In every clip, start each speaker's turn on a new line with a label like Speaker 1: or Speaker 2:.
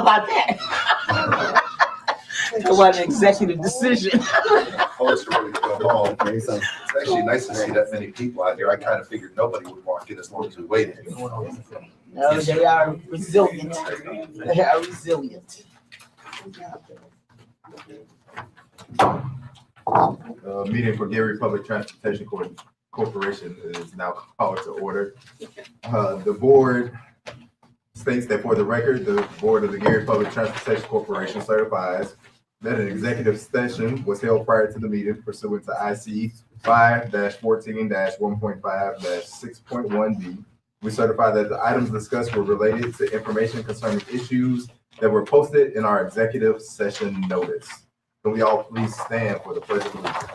Speaker 1: about that? Talk about an executive decision.
Speaker 2: Oh, it's ready to go home. It's actually nice to see that many people out here. I kind of figured nobody would walk in as long as we waited.
Speaker 1: No, they are resilient. They are resilient.
Speaker 3: Meeting for Gary Public Transportation Corporation is now called to order. The board states that for the record, the board of the Gary Public Transportation Corporation certifies that an executive session was held prior to the meeting pursuant to IC 5-14-1.5-6.1B. We certify that the items discussed were related to information concerning issues that were posted in our executive session notice. Can we all please stand for the pledge of allegiance?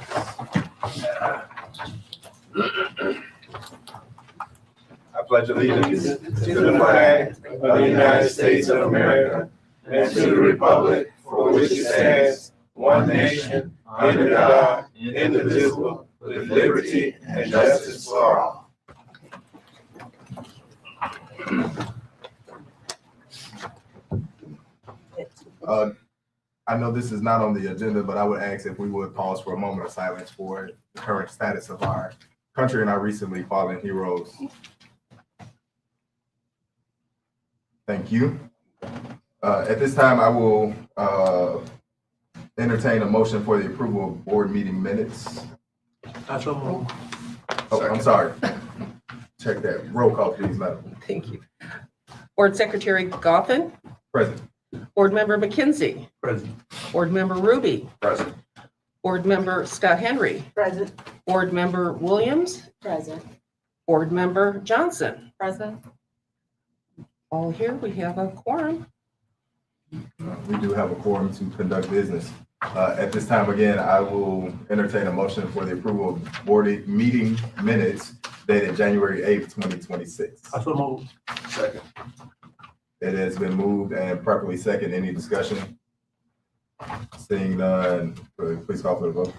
Speaker 3: I pledge allegiance
Speaker 4: to the flag of the United States of America and to the republic for which it stands, one nation, under God, indivisible, with liberty and justice for all.
Speaker 3: I know this is not on the agenda, but I would ask if we would pause for a moment of silence for the current status of our country and our recently fallen heroes. Thank you. At this time, I will entertain a motion for the approval of board meeting minutes. Oh, I'm sorry. Check that. Roll call, please, Madam.
Speaker 5: Thank you. Board Secretary Goffin.
Speaker 3: Present.
Speaker 5: Board Member McKenzie.
Speaker 4: Present.
Speaker 5: Board Member Ruby.
Speaker 2: Present.
Speaker 5: Board Member Scott Henry.
Speaker 1: Present.
Speaker 5: Board Member Williams.
Speaker 1: Present.
Speaker 5: Board Member Johnson.
Speaker 1: Present.
Speaker 5: All here, we have a quorum.
Speaker 3: We do have a quorum to conduct business. At this time, again, I will entertain a motion for the approval of board meeting minutes dated January 8th, 2026.
Speaker 2: Second.
Speaker 3: It has been moved and properly second. Any discussion? Seeing none, please call for the vote.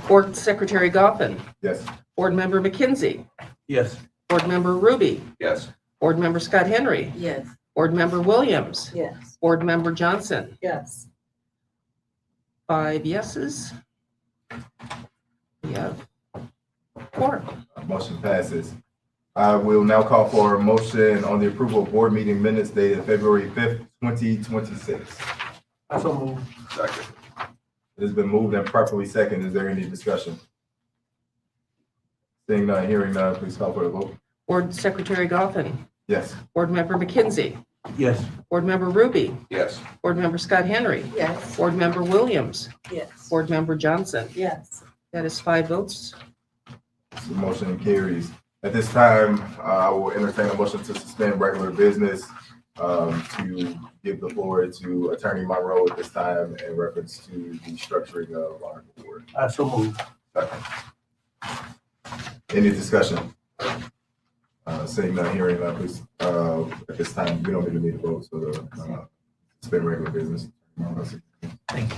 Speaker 5: Board Secretary Goffin.
Speaker 3: Yes.
Speaker 5: Board Member McKenzie.
Speaker 4: Yes.
Speaker 5: Board Member Ruby.
Speaker 2: Yes.
Speaker 5: Board Member Scott Henry.
Speaker 1: Yes.
Speaker 5: Board Member Williams.
Speaker 1: Yes.
Speaker 5: Board Member Johnson.
Speaker 1: Yes.
Speaker 5: 5 yeses. We have quorum.
Speaker 3: Motion passes. I will now call for a motion on the approval of board meeting minutes dated February 5th, 2026.
Speaker 4: Second.
Speaker 3: It has been moved and properly second. Is there any discussion? Seeing none, hearing none, please call for the vote.
Speaker 5: Board Secretary Goffin.
Speaker 3: Yes.
Speaker 5: Board Member McKenzie.
Speaker 4: Yes.
Speaker 5: Board Member Ruby.
Speaker 2: Yes.
Speaker 5: Board Member Scott Henry.
Speaker 1: Yes.
Speaker 5: Board Member Williams.
Speaker 1: Yes.
Speaker 5: Board Member Johnson.
Speaker 1: Yes.
Speaker 5: That is 5 votes.
Speaker 3: The motion carries. At this time, I will entertain a motion to suspend regular business to give the floor to Attorney Monroe at this time in reference to the structuring of our board. Any discussion? Seeing none, hearing none, please. At this time, we don't even need a vote, so suspend regular business.
Speaker 6: Thank you.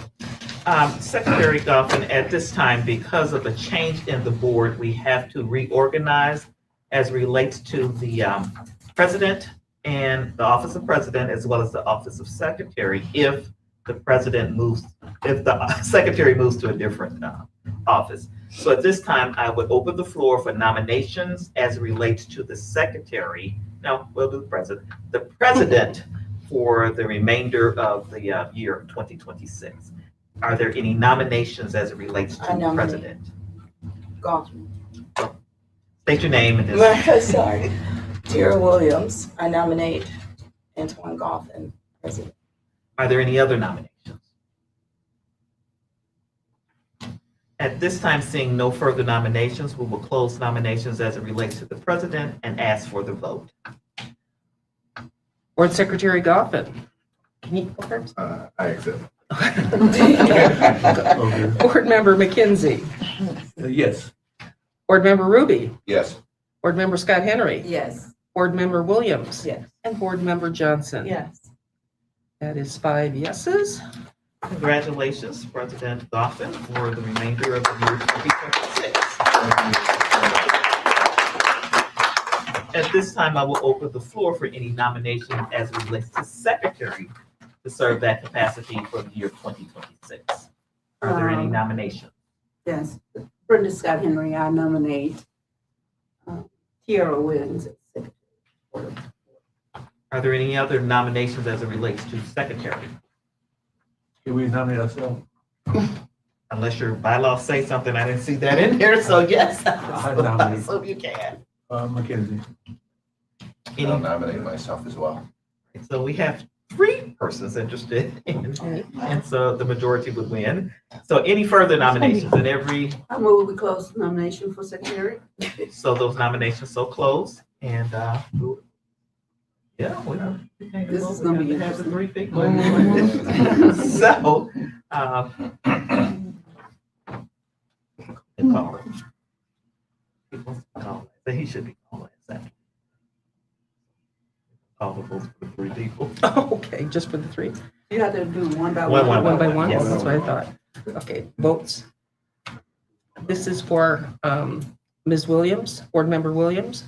Speaker 6: Secretary Goffin, at this time, because of a change in the board, we have to reorganize as relates to the president and the office of president, as well as the office of secretary, if the secretary moves to a different office. So at this time, I would open the floor for nominations as it relates to the secretary. No, we'll do the president for the remainder of the year 2026. Are there any nominations as it relates to the president?
Speaker 1: Goffin.
Speaker 6: State your name and this.
Speaker 1: Sorry. Tara Williams. I nominate Antoine Goffin, President.
Speaker 6: Are there any other nominations? At this time, seeing no further nominations, we will close nominations as it relates to the president and ask for the vote.
Speaker 5: Board Secretary Goffin. Can you go first?
Speaker 3: I accept.
Speaker 5: Board Member McKenzie.
Speaker 4: Yes.
Speaker 5: Board Member Ruby.
Speaker 2: Yes.
Speaker 5: Board Member Scott Henry.
Speaker 1: Yes.
Speaker 5: Board Member Williams.
Speaker 1: Yes.
Speaker 5: And Board Member Johnson.
Speaker 1: Yes.
Speaker 5: That is 5 yeses.
Speaker 6: Congratulations, President Goffin, for the remainder of the year 2026. at this time, I will open the floor for any nomination as it relates to secretary to serve that capacity for the year 2026. Are there any nominations?
Speaker 7: Yes, Brenda Scott Henry, I nominate Tiara Williams as secretary.
Speaker 6: Are there any other nominations as it relates to secretary?
Speaker 4: Can we nominate ourselves?
Speaker 6: Unless your bylaws say something, I didn't see that in here, so yes.
Speaker 4: I nominate.
Speaker 6: So you can.
Speaker 4: Mackenzie.
Speaker 2: I'll
Speaker 6: Any,
Speaker 2: nominate myself as well.
Speaker 6: so we have 3 persons interested and so the majority would win. So any further nominations in
Speaker 7: I move we close the nomination for secretary.
Speaker 6: so those nominations so closed and, yeah, we can't
Speaker 7: This
Speaker 6: vote.
Speaker 7: is gonna
Speaker 6: We
Speaker 7: be
Speaker 6: have to have the 3 people.
Speaker 7: Mhm.
Speaker 6: So, call it. He wants to call it. So he should be calling it. Call the votes for the 3 people.
Speaker 5: Okay, just for the 3?
Speaker 7: You have to do one by
Speaker 6: One,
Speaker 7: one.
Speaker 5: One by one?
Speaker 6: Yes.
Speaker 5: That's what I thought. Okay, votes. This is for Ms. Williams, Board Member Williams,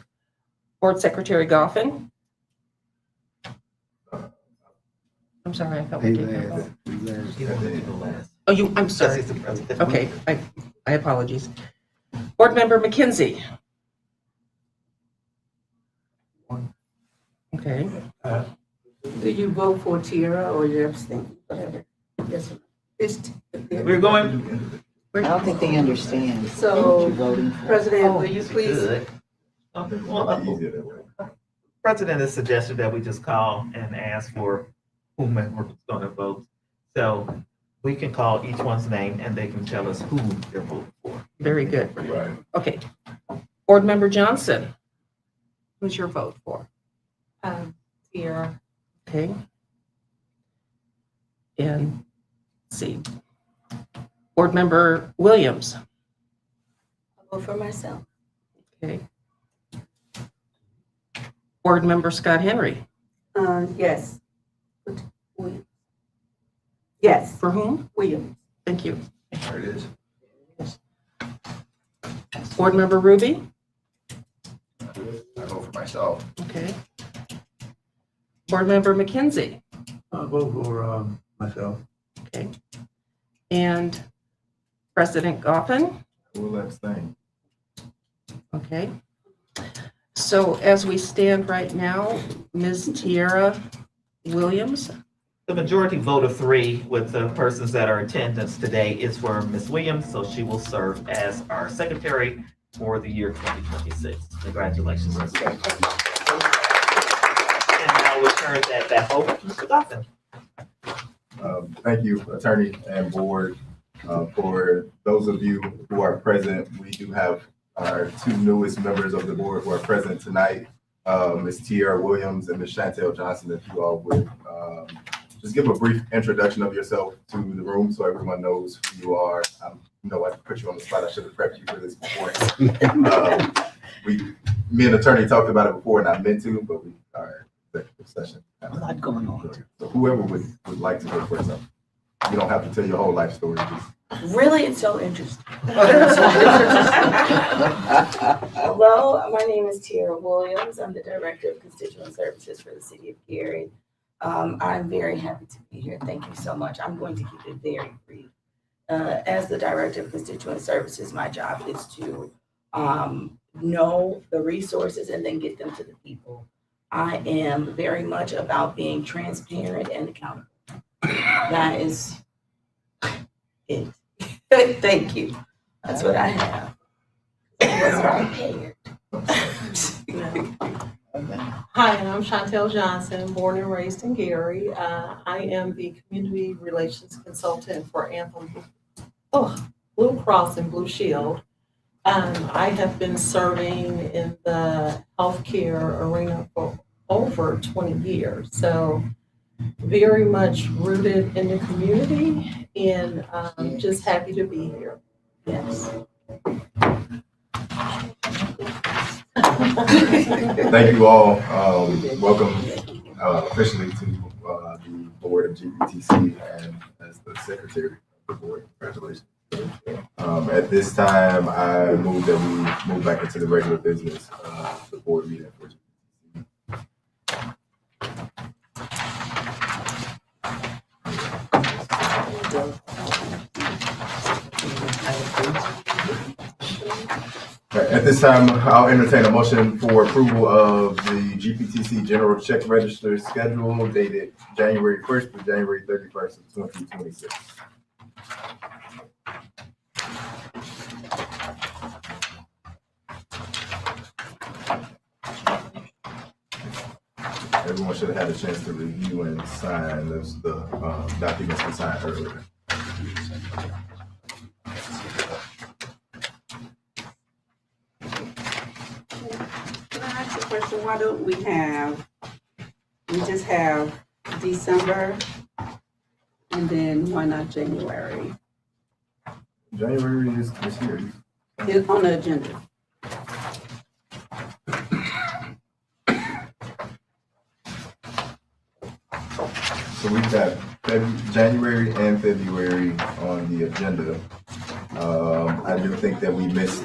Speaker 5: Board Secretary Goffin. I'm sorry, I thought we did that vote.
Speaker 6: He wanted to go last.
Speaker 5: Oh, I'm
Speaker 6: Because
Speaker 5: sorry.
Speaker 6: he's the president.
Speaker 5: Okay, I apologies. Board Member McKenzie. Okay,
Speaker 7: Do you vote for Tiara or you abstain? Whatever. Yes. It's,
Speaker 6: We're going,
Speaker 8: I don't think they understand what
Speaker 7: so,
Speaker 8: you're voting for.
Speaker 7: President, will you please?
Speaker 6: good. Well,
Speaker 3: Easier that way.
Speaker 6: President has suggested that we just call and ask for whomever is going to vote. So we can call each one's name and they can tell us who they're voting for.
Speaker 5: very good.
Speaker 3: Right.
Speaker 5: Okay. Board Member Johnson. Who's your vote for?
Speaker 1: Tiara.
Speaker 5: Okay. And let's see. Board Member Williams.
Speaker 1: I'll vote for myself.
Speaker 5: Okay. Board Member Scott Henry.
Speaker 7: Yes. Williams. Yes,
Speaker 5: For whom?
Speaker 7: Williams.
Speaker 5: Thank you.
Speaker 2: There it is.
Speaker 5: Board Member Ruby.
Speaker 2: I vote for myself.
Speaker 5: Okay. Board Member McKenzie.
Speaker 4: I'll vote for myself.
Speaker 5: Okay. And President Goffin.
Speaker 3: We'll abstain.
Speaker 5: Okay. So as we stand right now, Ms. Tiara Williams.
Speaker 6: The majority vote of 3 with the persons that are in attendance today is for Ms. Williams, so she will serve as our secretary for the year 2026. Congratulations, Ms. Williams. And now we turn that vote to Mr. Goffin.
Speaker 3: Thank you, attorney and board. For those of you who are present, we do have our 2 newest members of the board who are present tonight, Ms. Tiara Williams and Ms. Chantel Johnson. If you all would just give a brief introduction of yourself to the room so everyone knows who you are. I put you on the spot. I should have prepped you for this before. Me and attorney talked about it before, and I meant to, but we are in executive session.
Speaker 8: A lot going on.
Speaker 3: So whoever would like to go first, you don't have to tell your whole life story. Just
Speaker 1: Really, it's so interesting. Hello, my name is Tiara Williams. I'm the Director of Constituent Services for the City of Gary. I'm very happy to be here. Thank you so much. I'm going to keep it very brief. As the Director of Constituent Services, my job is to know the resources and then get them to the people. I am very much about being transparent and accountable. That is it. Thank you. That's what I have. I was prepared.
Speaker 9: Hi, I'm Chantel Johnson, born and raised in Gary. I am the community relations consultant for Anthem Blue Cross and Blue Shield. I have been serving in the healthcare arena for over 20 years. So very much rooted in the community and just happy to be here. Yes.
Speaker 3: Thank you all. Welcome officially to the board of GPTC and as the secretary of the board. Congratulations. At this time, I move that we move back into the regular business of the board meeting for Right, at this time, I'll entertain a motion for approval of the GPTC General Check Register schedule dated January 1st to January 31st of 2026. Everyone should have had a chance to review and sign the documents we signed earlier.
Speaker 7: Can I ask a question? Why don't we just have December and then why not January?
Speaker 3: January is here.
Speaker 7: It's on the agenda.
Speaker 3: So we've got January and February on the agenda. I do think that we missed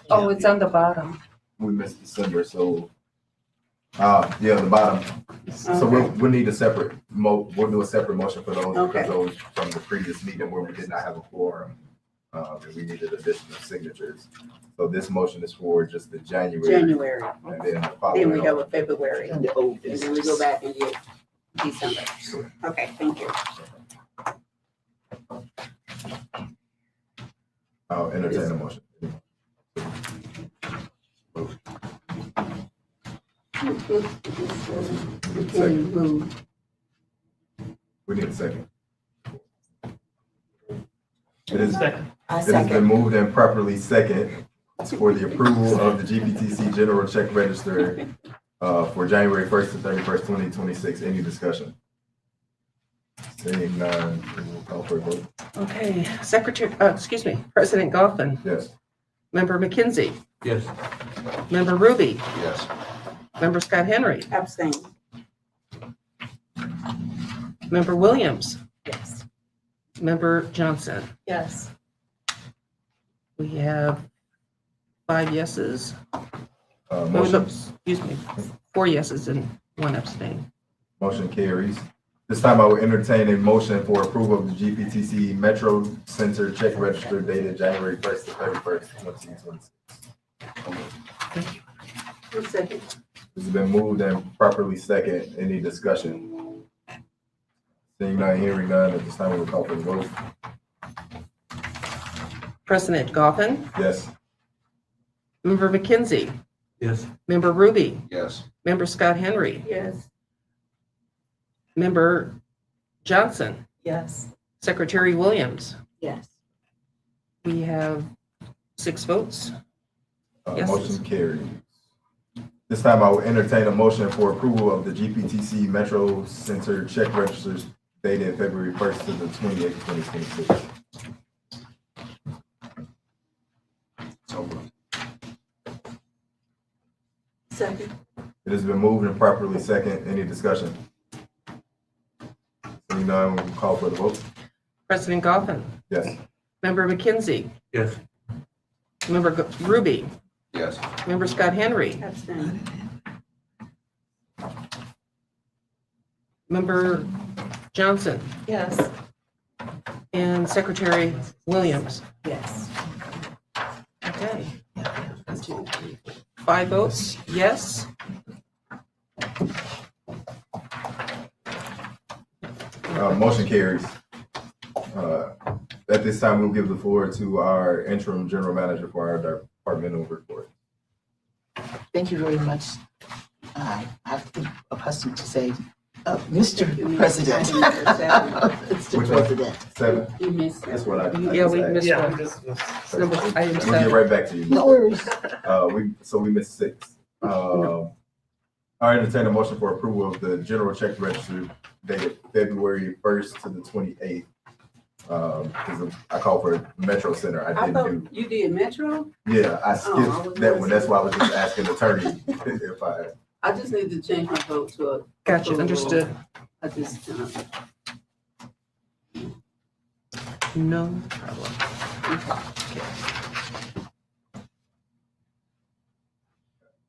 Speaker 5: It's on the bottom.
Speaker 3: December, so, yeah, the bottom. So we'll need a separate we'll do a separate motion for those,
Speaker 7: Okay.
Speaker 3: because those from the previous meeting where we did not have a quorum, and we needed additional signatures. So this motion is for just the January,
Speaker 7: January.
Speaker 3: and then the
Speaker 7: Then
Speaker 3: following.
Speaker 7: we have a February.
Speaker 8: And the old
Speaker 7: And then
Speaker 8: business.
Speaker 7: we go back and get December. Okay, thank you.
Speaker 3: I'll entertain a motion.
Speaker 7: Can move.
Speaker 3: We need a second. It is,
Speaker 6: Second.
Speaker 1: I
Speaker 3: it has been
Speaker 1: second.
Speaker 3: moved and properly second for the approval of the GPTC General Check Register for January 1st to 31st, 2026. Any discussion? Seeing none, we will call for a vote.
Speaker 5: Okay, President Goffin,
Speaker 3: Yes.
Speaker 5: Member McKenzie,
Speaker 4: Yes.
Speaker 5: Member Ruby,
Speaker 2: Yes.
Speaker 5: Member Scott Henry,
Speaker 7: Abstain.
Speaker 5: Member Williams,
Speaker 1: Yes.
Speaker 5: Member Johnson.
Speaker 9: Yes.
Speaker 5: We have 5 yeses.
Speaker 3: Motion,
Speaker 5: Excuse me, 4 yeses and 1 abstain.
Speaker 3: motion carries. This time I will entertain a motion for approval of the GPTC Metro Center Check Register dated January 1st to 31st, 2026.
Speaker 7: One second.
Speaker 3: It's been moved and properly second. Any discussion? Seeing none, hearing none, at this time we will call for the vote.
Speaker 5: President Goffin,
Speaker 3: Yes.
Speaker 5: Member McKenzie,
Speaker 4: Yes.
Speaker 5: Member Ruby,
Speaker 2: Yes.
Speaker 5: Member Scott Henry,
Speaker 7: Yes.
Speaker 5: Member Johnson,
Speaker 9: Yes.
Speaker 5: Secretary Williams.
Speaker 7: Yes.
Speaker 5: We have 6 votes. Yes.
Speaker 3: Motion carries. This time I will entertain a motion for approval of the GPTC Metro Center Check Registers dated February 1st to the 28th, 2026.
Speaker 2: So moved.
Speaker 7: Second.
Speaker 3: It has been moved and properly second. Any discussion? Seeing none, we will call for the vote.
Speaker 5: President Goffin,
Speaker 3: Yes.
Speaker 5: Member McKenzie,
Speaker 4: Yes.
Speaker 5: Member Ruby,
Speaker 2: Yes.
Speaker 5: Member Scott Henry,
Speaker 7: Abstain.
Speaker 5: Member Johnson,
Speaker 9: Yes.
Speaker 5: and Secretary Williams.
Speaker 7: Yes.
Speaker 5: Okay. 5 votes, yes.
Speaker 3: Motion carries. At this time, we'll give the floor to our interim general manager for our departmental report.
Speaker 8: Thank you very much. I've been accustomed to say, Mr. President. Mr.
Speaker 3: Which one?
Speaker 8: President.
Speaker 3: 7?
Speaker 7: You missed
Speaker 3: That's
Speaker 7: it.
Speaker 3: what I
Speaker 5: Yeah, we
Speaker 3: said.
Speaker 5: missed
Speaker 6: Yeah,
Speaker 5: one.
Speaker 6: just.
Speaker 5: Number item
Speaker 3: We'll get
Speaker 5: 7.
Speaker 3: right back to you.
Speaker 8: No worries.
Speaker 3: We missed 6. I entertain a motion for approval of the general check register dated February 1st to the 28th. Because I called for Metro Center. I
Speaker 7: I
Speaker 3: didn't
Speaker 7: thought
Speaker 3: do,
Speaker 7: you did Metro?
Speaker 3: yeah, I
Speaker 7: Oh, I
Speaker 3: skipped
Speaker 7: was
Speaker 3: that
Speaker 7: gonna
Speaker 3: one. That's
Speaker 7: say-
Speaker 3: why I was just asking the attorney if
Speaker 7: I just need to change my vote to a.
Speaker 5: Gotcha, understood.
Speaker 7: I just,
Speaker 5: No problem.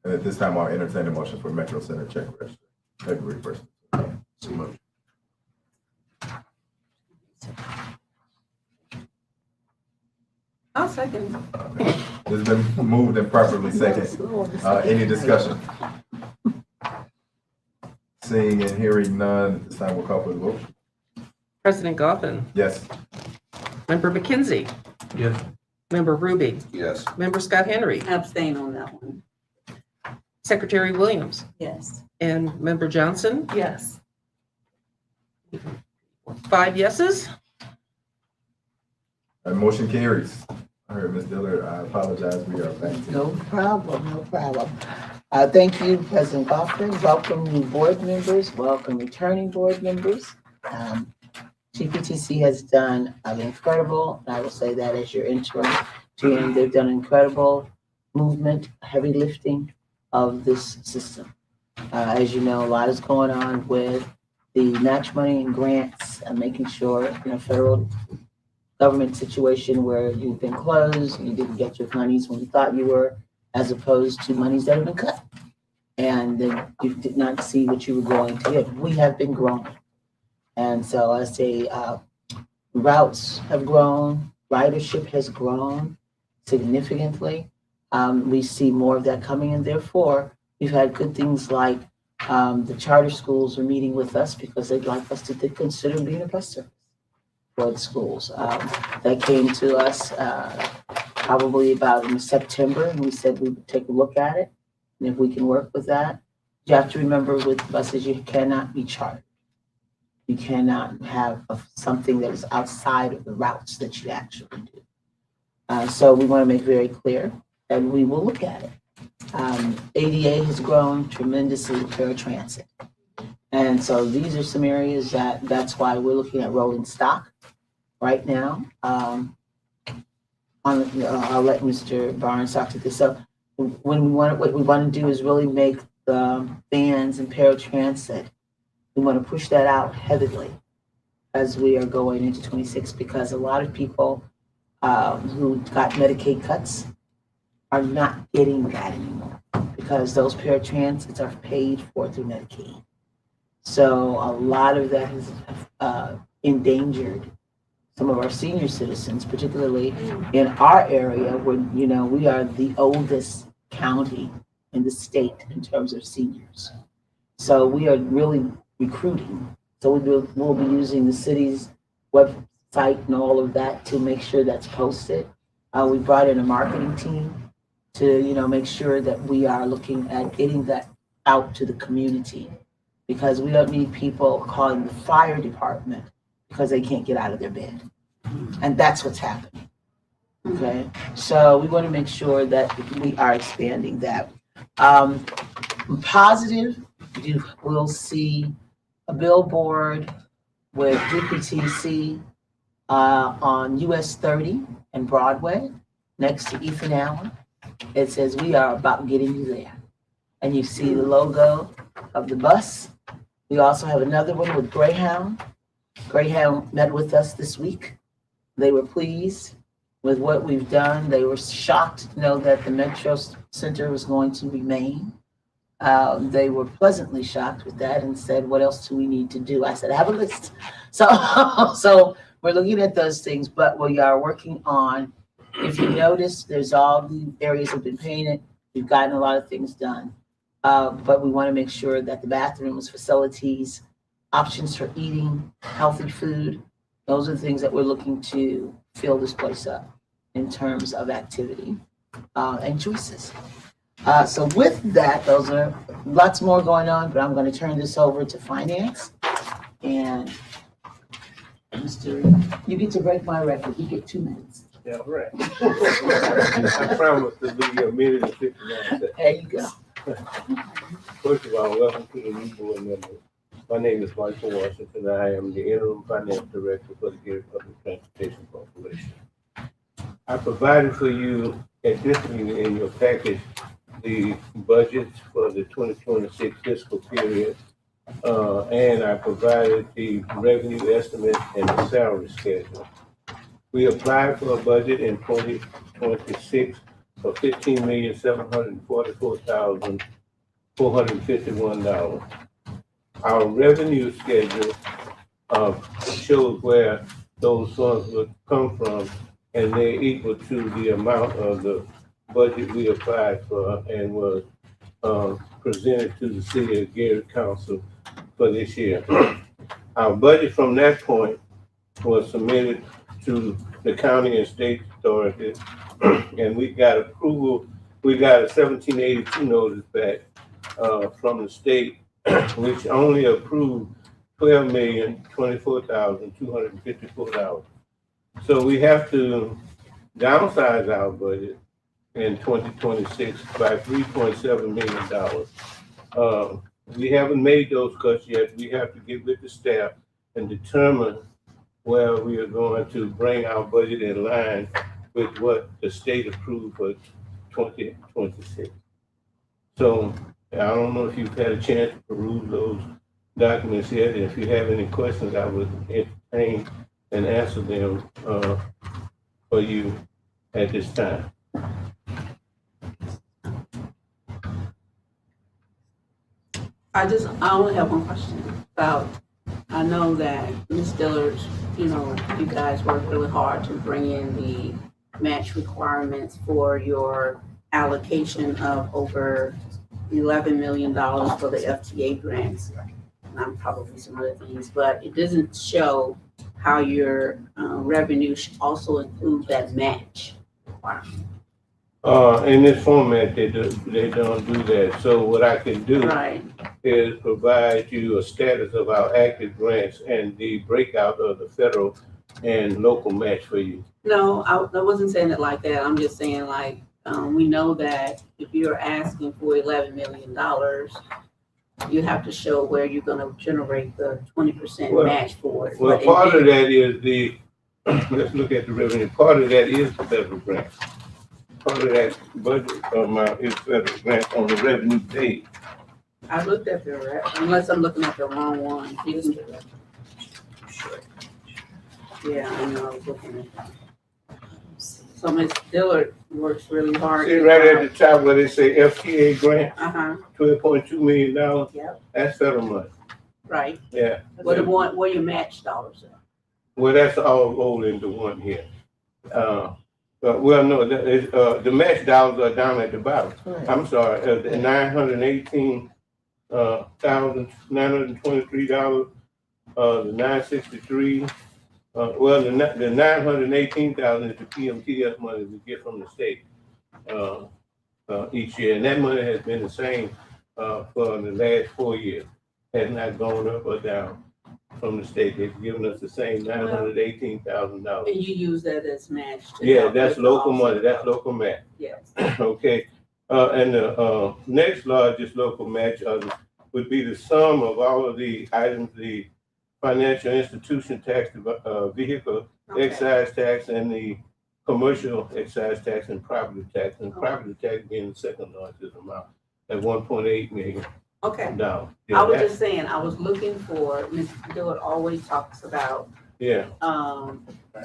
Speaker 3: And at this time, I'll entertain a motion for Metro Center check register, February 1st.
Speaker 2: So moved.
Speaker 7: I'll second.
Speaker 3: It's been moved and properly second. Any discussion? Seeing and hearing none, at this time we'll call for the vote.
Speaker 5: President Goffin,
Speaker 3: Yes.
Speaker 5: Member McKenzie.
Speaker 4: Yes.
Speaker 5: Member Ruby,
Speaker 2: Yes.
Speaker 5: Member Scott Henry,
Speaker 7: Abstain on that one.
Speaker 5: Secretary Williams,
Speaker 7: Yes.
Speaker 5: and Member Johnson.
Speaker 9: Yes.
Speaker 5: 5 yeses.
Speaker 3: Motion carries. All right, Ms. Dillard, I apologize. We are back to you.
Speaker 8: No problem, no problem. Thank you, President Goffin. Welcome new board members, welcome returning board members. GPTC has done an incredible, and I will say that as your interim team, they've done incredible movement, heavy lifting of this system. As you know, a lot is going on with the match money and grants and making sure in a federal government situation where you've been closed, you didn't get your monies when you thought you were, as opposed to monies that have been cut. And then you did not see what you were going to get. We have been growing. And so I say routes have grown, ridership has grown significantly. We see more of that coming, and therefore we've had good things like the charter schools are meeting with us because they'd like us to consider being a bus service for the schools. That came to us probably about in September, and we said we would take a look at it, and if we can work with that. You have to remember with buses, you cannot be chartered. You cannot have something that is outside of the routes that you actually do. So we want to make very clear, and we will look at it. ADA has grown tremendously, paratransit. And so these are some areas that's why we're looking at rolling stock right now. I'll let Mr. Barnes talk to this. So what we want to do is really make the vans and paratransit. We want to push that out heavily as we are going into 26, because a lot of people who got Medicaid cuts are not getting that anymore because those paratransits are paid for through Medicaid. So a lot of that has endangered some of our senior citizens, particularly in our area where, you know, we are the oldest county in the state in terms of seniors. So we are really recruiting. So we'll be using the city's website and all of that to make sure that's posted. We brought in a marketing team to, you know, make sure that we are looking at getting that out to the community, because we don't need people calling the fire department because they can't get out of their bed. And that's what's happening. Okay, so we want to make sure that we are expanding that. Positive, you will see a billboard with DPTC on US 30 and Broadway next to Ethan Allen. It says, "We are about getting you there." And you see the logo of the bus. We also have another one with Greyhound. Greyhound met with us this week. They were pleased with what we've done. They were shocked to know that the Metro Center was going to remain. They were pleasantly shocked with that and said, "What else do we need to do?" I said, "I have a list." So we're looking at those things, but we are working on, if you notice, there's all the areas have been painted. We've gotten a lot of things done. But we want to make sure that the bathrooms, facilities, options for eating, healthy food, those are the things that we're looking to fill this place up in terms of activity and choices. So with that, those are lots more going on, but I'm going to turn this over to finance. And Mr. You get to break my record. You get 2 minutes.
Speaker 4: Yeah, right. I promise to be a minute and 59 seconds.
Speaker 8: There you go.
Speaker 4: First of all, welcome to the new board members. My name is Michael Washington. I am the interim finance director for the Gary Public Transportation Corporation. I provided for you at this meeting in your package the budgets for the 2026 fiscal period, and I provided the revenue estimate and the salary schedule. We applied for a budget in 2026 for $15,744,451. Our revenue schedule shows where those funds would come from and they equal to the amount of the budget we applied for and was presented to the City of Gary Council for this year. Our budget from that point was submitted to the county and state authorities, and we got approval. We got a 1782 notice back from the state, which only approved $12,024,254. So we have to downsize our budget in 2026 by $3.7 million. We haven't made those cuts yet. We have to get with the staff and determine where we are going to bring our budget in line with what the state approved for 2026. So I don't know if you've had a chance to peruse those documents yet. If you have any questions, I would entertain and answer them for you at this time.
Speaker 7: I only have one question about, I know that Ms. Dillard, you know, you guys worked really hard to bring in the match requirements for your allocation of over $11 million for the FTA grants. And probably some other things, but it doesn't show how your revenue should also include that match requirement.
Speaker 4: In this format, they don't do that. So what I can do
Speaker 7: Right.
Speaker 4: is provide you a status of our active grants and the breakout of the federal and local match for you.
Speaker 7: No, I wasn't saying it like that. I'm just saying like, we know that if you're asking for $11 million, you have to show where you're gonna generate the 20%
Speaker 4: Well-
Speaker 7: match for it.
Speaker 4: Well,
Speaker 7: But
Speaker 4: part
Speaker 7: it-
Speaker 4: of that is let's look at the revenue. Part of that is the federal grant. Part of that budget amount is federal grant on the revenue paid.
Speaker 7: I looked at the, unless I'm looking at the wrong one. Yeah, I know, I was looking at that. So Ms. Dillard works really hard.
Speaker 4: See right at the top where they say FTA grant,
Speaker 7: Uh-huh,
Speaker 4: $12.2 million,
Speaker 7: yep,
Speaker 4: that's federal money.
Speaker 7: right.
Speaker 4: Yeah.
Speaker 7: Where your match dollars are.
Speaker 4: Well, that's all rolled into one here. Well, no, the match dollars are down at the bottom. I'm sorry, the $918,923, the 963. Well, the 918,000 is the PMTS money we get from the state each year, and that money has been the same for the last 4 years. Has not gone up or down from the state. They've given us the same $918,000.
Speaker 7: And you use that as match. to
Speaker 4: Yeah,
Speaker 7: help
Speaker 4: that's
Speaker 7: with the
Speaker 4: local money.
Speaker 7: offset.
Speaker 4: That's local match.
Speaker 7: Yes,
Speaker 4: Okay, and the next largest local match would be the sum of all of the items, the financial institution tax, the vehicle
Speaker 7: okay,
Speaker 4: excise tax, and the commercial excise tax and property tax, and property tax being the second largest amount at $1.8 million.
Speaker 7: okay.
Speaker 4: Yeah,
Speaker 7: I was just saying, I was looking for, Ms. Dillard always talks about,
Speaker 4: yeah,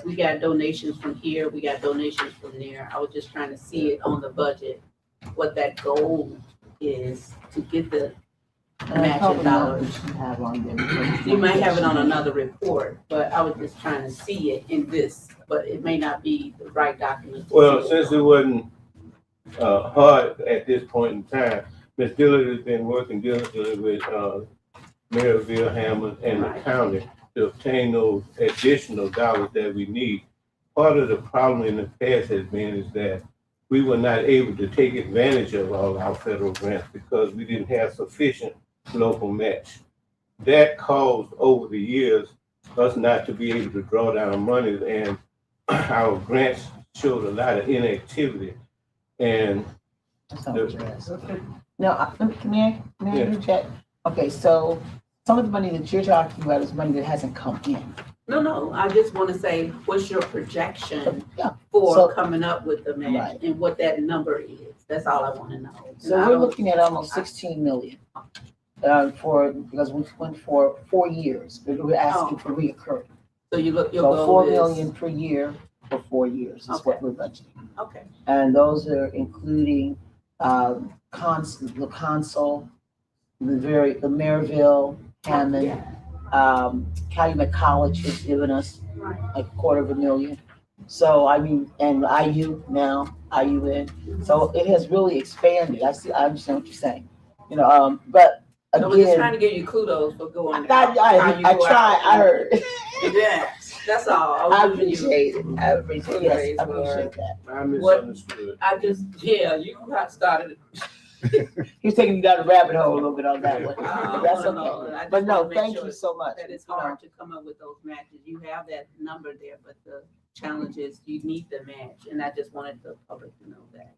Speaker 7: we got donations from here, we got donations from there. I was just trying to see it on the budget, what that goal is to get the matching dollars.
Speaker 8: Have on there.
Speaker 7: You might have it on another report, but I was just trying to see it in this, but it may not be the right document. to
Speaker 4: well,
Speaker 7: see
Speaker 4: since it wasn't hard at this point in time, Ms. Dillard has been working diligently with Maryville, Hammond, and the
Speaker 7: Right.
Speaker 4: county to obtain those additional dollars that we need. Part of the problem in the past has been is that we were not able to take advantage of all our federal grants because we didn't have sufficient local match. That caused over the years us not to be able to draw down money, and our grants showed a lot of inactivity. And
Speaker 8: Now, may I interject? Okay, so some of the money that you're talking about is money that hasn't come in.
Speaker 7: No, I just want to say, what's your projection
Speaker 8: Yeah,
Speaker 7: for
Speaker 8: So-
Speaker 7: coming up with the match
Speaker 8: Right.
Speaker 7: and what that number is? That's all I want to know.
Speaker 8: so
Speaker 7: And I
Speaker 8: we're
Speaker 7: don't-
Speaker 8: looking at almost 16 million. Because we went for 4 years, but we're asking for reoccurring.
Speaker 7: So your
Speaker 8: So
Speaker 7: goal
Speaker 8: 4
Speaker 7: is.
Speaker 8: million per year for 4 years is what
Speaker 7: Okay.
Speaker 8: we're budgeting.
Speaker 7: Okay,
Speaker 8: And those are including the consul, the Maryville, Hammond,
Speaker 7: yeah,
Speaker 8: Calumet College has given us
Speaker 7: right,
Speaker 8: $250,000. So, I mean, and IU now, IUN, so it has really expanded. I understand what you're saying, but
Speaker 7: I was just trying
Speaker 8: again,
Speaker 7: to give you kudos for going
Speaker 8: I
Speaker 7: out. how you go
Speaker 8: try,
Speaker 7: out.
Speaker 8: I heard.
Speaker 7: Yes, that's all.
Speaker 8: I
Speaker 7: was giving you-
Speaker 8: appreciate it, yes, I appreciate that.
Speaker 4: I misunderstood.
Speaker 7: I just, yeah, you got started.
Speaker 8: He's taking you down the rabbit hole a little bit on that one,
Speaker 7: Oh,
Speaker 8: that's
Speaker 7: no,
Speaker 8: okay.
Speaker 7: no, I just
Speaker 8: But no,
Speaker 7: wanna make
Speaker 8: thank
Speaker 7: sure
Speaker 8: you so much.
Speaker 7: That it's hard to come up with those matches. You have that number there, but the challenge is you need the match. And I just wanted the public to know that.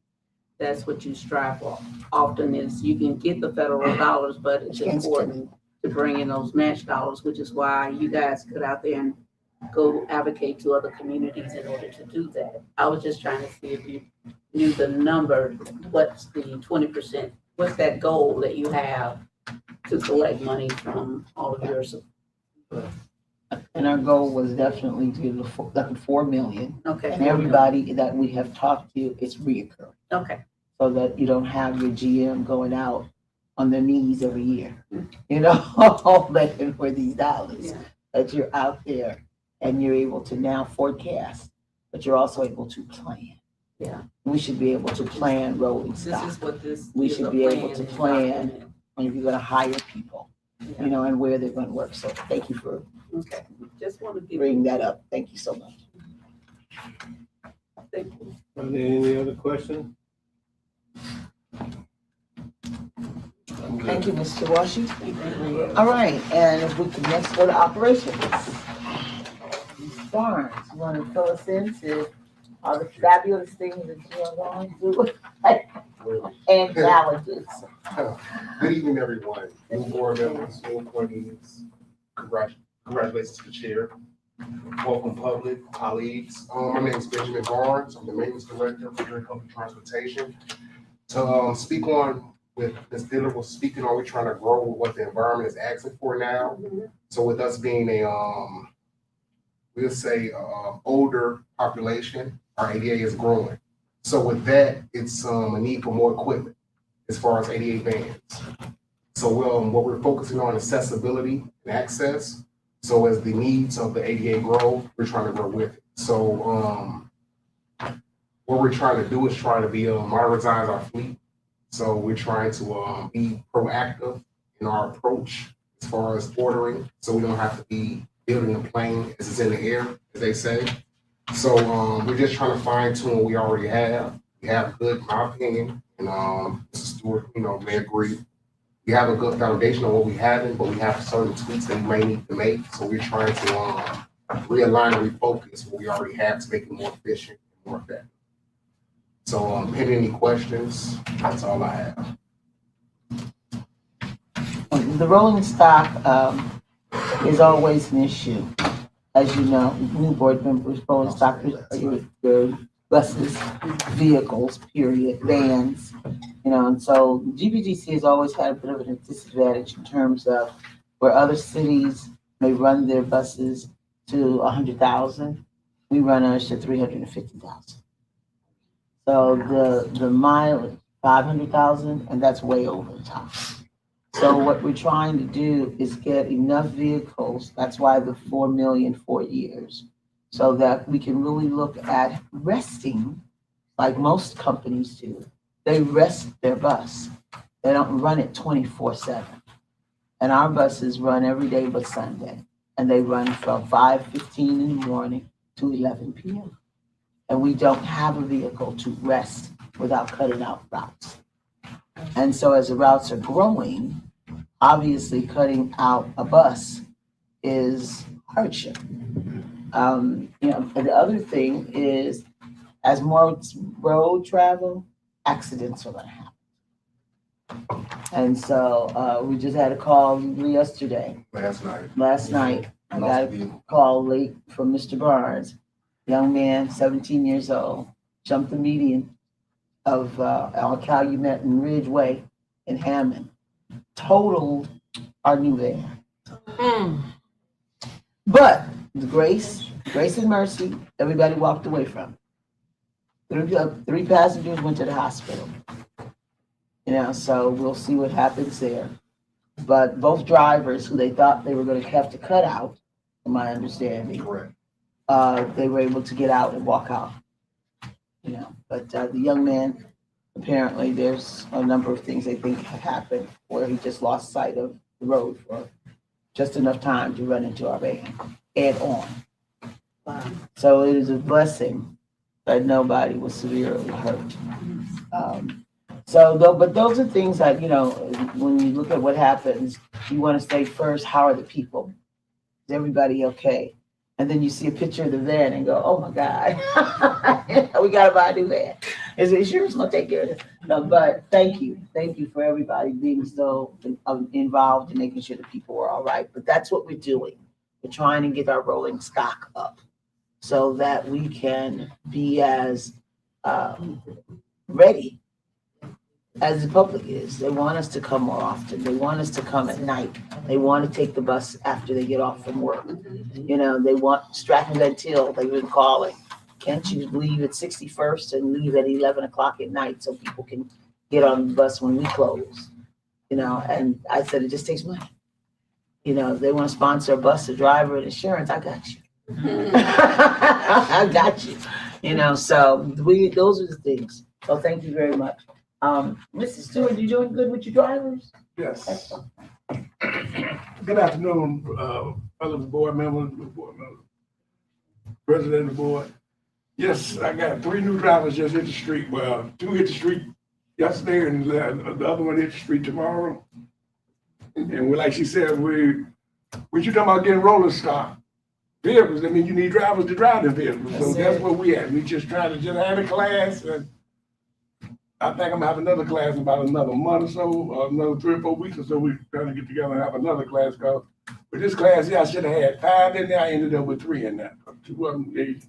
Speaker 7: That's what you strive for. Often is you can get the federal dollars, but it's important to bring in those match dollars, which is why you guys get out there and go advocate to other communities in order to do that. I was just trying to see if you knew the number, what's the 20%, what's that goal that you have to collect money from all of your,
Speaker 8: And our goal was definitely to do the 4 million.
Speaker 7: okay.
Speaker 8: And everybody that we have talked to, it's reoccurring.
Speaker 7: Okay,
Speaker 8: So that you don't have your GM going out on their knees every year, begging for these dollars.
Speaker 7: Yeah.
Speaker 8: That you're out there and you're able to now forecast, but you're also able to plan.
Speaker 7: Yeah.
Speaker 8: We should be able to plan rolling
Speaker 7: this
Speaker 8: stock.
Speaker 7: is what this.
Speaker 8: We
Speaker 7: is
Speaker 8: should
Speaker 7: a
Speaker 8: be able to
Speaker 7: and
Speaker 8: plan.
Speaker 7: document.
Speaker 8: And if you're gonna hire people,
Speaker 7: Yeah.
Speaker 8: and where they're gonna work. So thank you for
Speaker 7: Okay, just want to give.
Speaker 8: bringing that up. Thank you so much.
Speaker 7: Thank you.
Speaker 4: Are there any other questions?
Speaker 8: Thank you, Mr. Washington. All right, and if we can next go to operations. Ms. Barnes, you want to fill us in to all the fabulous things that you are going to do and challenges?
Speaker 10: Good evening, everyone. New board members, new appointees. Congratulations to the chair. Welcome, public, colleagues. My name is Benjamin Barnes. I'm the maintenance director for Geary Public Transportation. To speak on with Ms. Dillard was speaking on, we're trying to grow with what the environment is asking for now. So with us being we'll say, older population, our ADA is growing. So with that, it's a need for more equipment as far as ADA vans. So what we're focusing on accessibility and access. So as the needs of the ADA grow, we're trying to grow with it. So what we're trying to do is try to be modernize our fleet. So we're trying to be proactive in our approach as far as ordering, so we don't have to be building a plane as it's in the air, as they say. So we're just trying to fine tune what we already have. We have good, in my opinion, and Mr. Stewart, may agree. We have a good foundation of what we haven't, but we have certain tweaks that we may need to make. So we're trying to realign and refocus what we already have to make it more efficient and more effective. So, pending any questions, that's all I have.
Speaker 8: The rolling stock is always an issue. As you know, new board members, rolling stock, the buses, vehicles, period, vans, and so GBGC has always had a bit of a disadvantage in terms of where other cities may run their buses to 100,000, we run ours to 350,000. So the mileage, 500,000, and that's way over the top. So what we're trying to do is get enough vehicles, that's why the 4 million 4 years, so that we can really look at resting, like most companies do. They rest their bus. They don't run it 24/7. And our buses run every day but Sunday. And they run from 5:15 in the morning to 11 p.m. And we don't have a vehicle to rest without cutting out routes. And so as the routes are growing, obviously cutting out a bus is hardship. And the other thing is, as more road travel, accidents are gonna happen. And so we just had a call yesterday, last night, I got a call late from Mr. Barnes, young man, 17 years old, jumped the median of Calumet and Ridgeway in Hammond, totaled our new van. But the grace and mercy, everybody walked away from. Three passengers went to the hospital. So we'll see what happens there. But both drivers who they thought they were gonna have to cut out, from my understanding,
Speaker 10: Correct.
Speaker 8: they were able to get out and walk out. You know, but the young man, apparently there's a number of things they think have happened where he just lost sight of the road for just enough time to run into our van head on. So it is a blessing that nobody was severely hurt. But those are things that, you know, when you look at what happens, you want to say first, how are the people? Is everybody okay? And then you see a picture of the van and go, oh my God, we gotta buy a new van. Is it sure it's gonna take care of it? No, but thank you for everybody being so involved in making sure the people were all right. But that's what we're doing. We're trying to get our rolling stock up so that we can be as ready as the public is. They want us to come more often. They want us to come at night. They want to take the bus after they get off from work. You know, they want Stratton Van Til, they've been calling. Can't you leave at 61st and leave at 11 o'clock at night so people can get on the bus when we close? You know, and I said, it just takes money. You know, they want to sponsor a bus, a driver, and insurance. I got you. I got you. You know, so those are the things. So thank you very much. Mrs. Stewart, you doing good with your drivers?
Speaker 4: Yes. Good afternoon, fellow board members, president of the board. Yes, I got 3 new drivers just hit the street. Well, 2 hit the street yesterday and the other one hit the street tomorrow. And like she said, when you talking about getting roller stock vehicles, I mean, you need drivers to drive the vehicles. So that's what we at. We just trying to just have a class, and I think I'm gonna have another class in about another month or so, or another 3 or 4 weeks or so. We're trying to get together and have another class. Cause with this class here, I should have had 5 in there. I ended up with 3 in there. 2 of them, they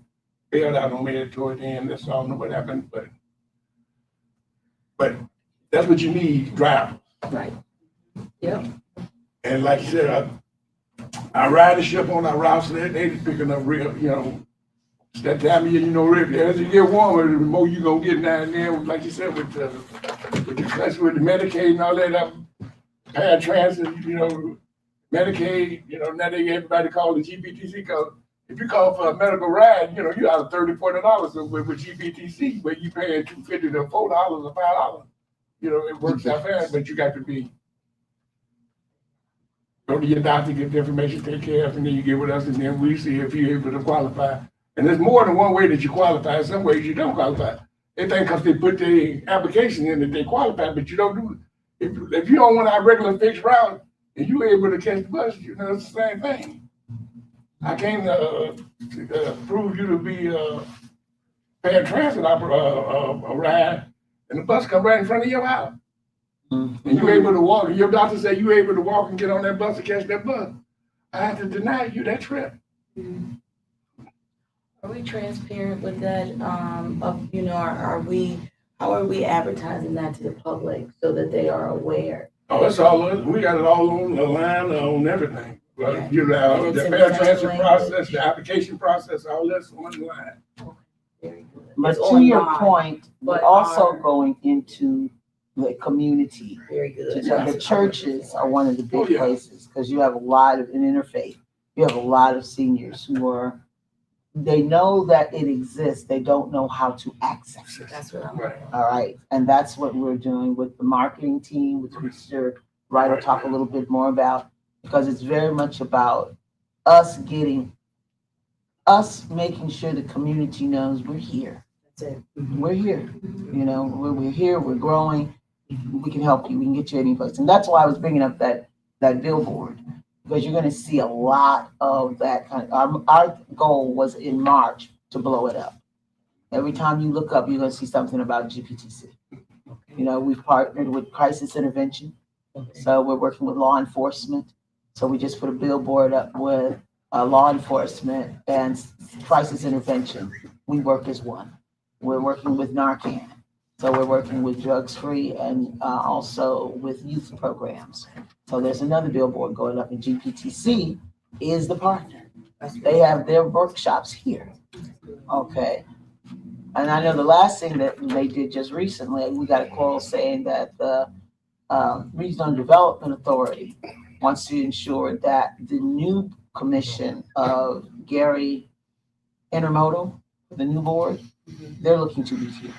Speaker 4: bailed out on me toward the end. That's all I know what happened. But that's what you need, drivers.
Speaker 8: Right. Yeah.
Speaker 4: And like you said, I ride the ship on our routes. They picking up real, you know, it's that time of year, you know, as it get warmer, the more you gonna get down there. Like you said, with especially with the Medicaid and all that, paratransit, you know, Medicaid, you know, now everybody call the GPTC. Cause if you call for a medical ride, you know, you out of $30, $40 with GPTC, but you paying $2.50 to $4 or $5. You know, it works out fair, but you got to go to your doctor, get the information, take care of, and then you get with us, and then we see if you're able to qualify. And there's more than one way that you qualify. In some ways you don't qualify. They think because they put the application in that they qualify, but you don't do it. If you don't want our regular fixed route and you're able to catch the bus, you know, it's the same thing. I can't prove you to be paying transit a ride, and the bus come right in front of your house. And you're able to walk, and your doctor say you're able to walk and get on that bus and catch that bus. I have to deny you that trip.
Speaker 1: Are we transparent with that? You know, how are we advertising that to the public so that they are aware?
Speaker 4: Oh, it's all, we got it all on the line, on everything. But, you know, the paratransit process, the application process, all that's on the line.
Speaker 1: Very good.
Speaker 8: But
Speaker 1: It's
Speaker 8: to your
Speaker 1: online,
Speaker 8: point, we're
Speaker 1: but
Speaker 8: also
Speaker 1: our-
Speaker 8: going into the community.
Speaker 1: Very good.
Speaker 8: So the churches are one of the
Speaker 4: Oh,
Speaker 8: big
Speaker 4: yeah.
Speaker 8: places, because you have a lot of, in interfaith, you have a lot of seniors who they know that it exists, they don't know how to access it.
Speaker 1: That's what I'm.
Speaker 4: Right.
Speaker 8: All right, and that's what we're doing with the marketing team, which Mr. Wright will talk a little bit more about, because it's very much about us making sure the community knows we're here.
Speaker 1: That's it.
Speaker 8: We're here, you know, we're here, we're growing, we can help you, we can get you any place. And that's why I was bringing up that billboard, because you're gonna see a lot of that kind of, our goal was in March to blow it up. Every time you look up, you're gonna see something about GPTC. You know, we've partnered with crisis intervention, so we're working with law enforcement. So we just put a billboard up with law enforcement and crisis intervention. We work as one. We're working with Narcan. So we're working with Drugs Free and also with youth programs. So there's another billboard going up, and GPTC is the partner. They have their workshops here. Okay. And I know the last thing that they did just recently, we got a call saying that the Regional Development Authority wants to ensure that the new commission of Gary intermodal, the new board, they're looking to be here.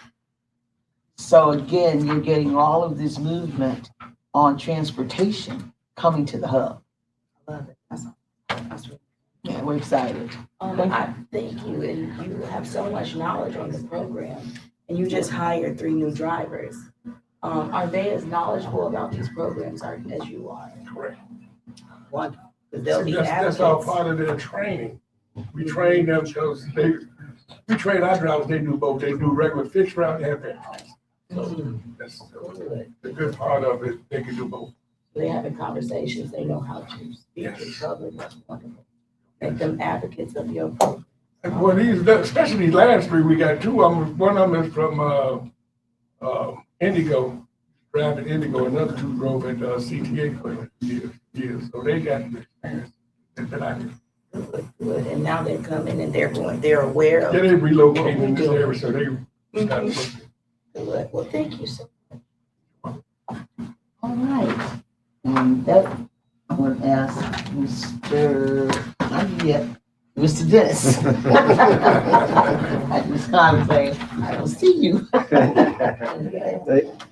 Speaker 8: So again, you're getting all of this movement on transportation coming to the hub.
Speaker 1: I love it. That's really.
Speaker 8: Yeah, we're excited.
Speaker 1: I thank you, and you have so much knowledge on the program, and you just hired 3 new drivers. Are they as knowledgeable about these programs as you are?
Speaker 4: Correct.
Speaker 1: Wonderful, because they'll be
Speaker 4: That's all
Speaker 1: advocates.
Speaker 4: part of their training. We train them because we train our drivers, they do both. They do regular fixed route and fast. So that's
Speaker 1: Good.
Speaker 4: the good part of it. They can do both.
Speaker 1: They're having conversations, they know how to speak in
Speaker 4: Yes.
Speaker 1: public, that's wonderful. Make them advocates of your program.
Speaker 4: And well, especially these last 3, we got 2 of them. One of them is from Indigo, driving Indigo. Another 2 drove at CTA for years. So they got the experience that I did.
Speaker 1: Good, and now they're coming and they're aware of.
Speaker 4: Yeah, they relocated in this area, so they started looking.
Speaker 1: Good. Well, thank you so
Speaker 8: All right. And that, I want to ask Mr. Dennis. I just kind of say, I don't see you.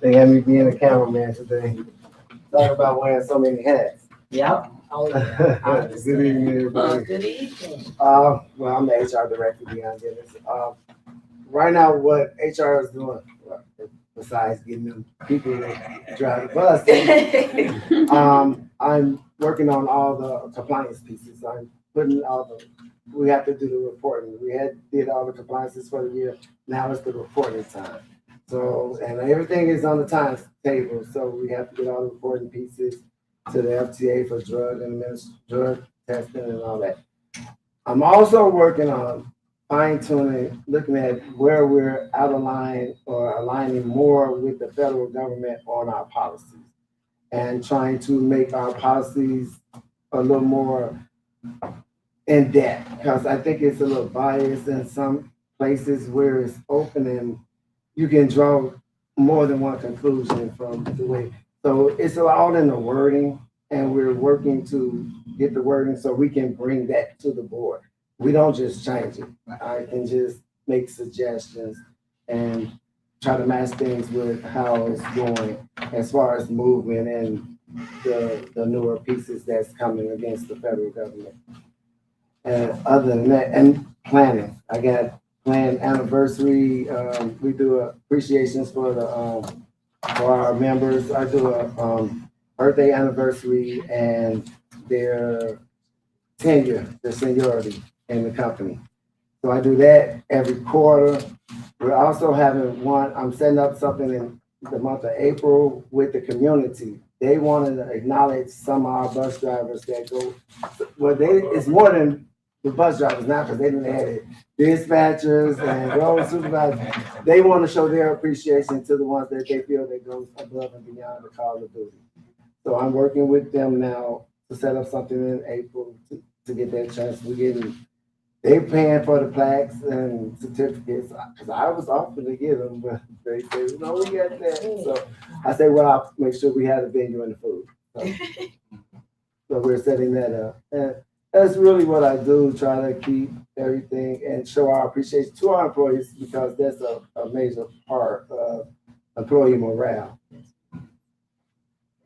Speaker 11: They had me being a cameraman today. Talk about wearing so many hats.
Speaker 8: Yep.
Speaker 1: Oh, yeah. I
Speaker 11: Good evening, everybody.
Speaker 1: Good evening.
Speaker 11: Well, I'm the HR director, Deion Dennis. Right now, what HR is doing, besides getting them people that drive the bus, I'm working on all the compliance pieces. I'm putting we have to do the reporting. We did all the compliances for the year. Now it's the reporting time. So, and everything is on the timetable. So we have to get all the reporting pieces to the FTA for drug testing and all that. I'm also working on fine-tuning, looking at where we're out of line or aligning more with the federal government on our policies and trying to make our policies a little more in depth, because I think it's a little biased in some places where it's open and you can draw more than one conclusion from the way. So it's all in the wording, and we're working to get the wording so we can bring that to the board. We don't just change it. I can just make suggestions and try to match things with how it's going as far as movement and the newer pieces that's coming against the federal government. And other than that, and planning, I got planned anniversary. We do appreciations for for our members. I do a birthday anniversary and their tenure, their seniority in the company. So I do that every quarter. We're also having one, I'm setting up something in the month of April with the community. They wanted to acknowledge some of our bus drivers that go, well, it's more than the bus drivers now, because they didn't add it. Dispatchers and road supervisors, they want to show their appreciation to the ones that they feel that goes above and beyond the call of duty. So I'm working with them now to set up something in April to get that chance. They're paying for the plaques and certificates, because I was offered to get them, but they said, no, we got that. So I said, well, I'll make sure we have the venue and the food. So we're setting that up. And that's really what I do, try to keep everything and show our appreciation to our employees, because that's a major part of employee morale.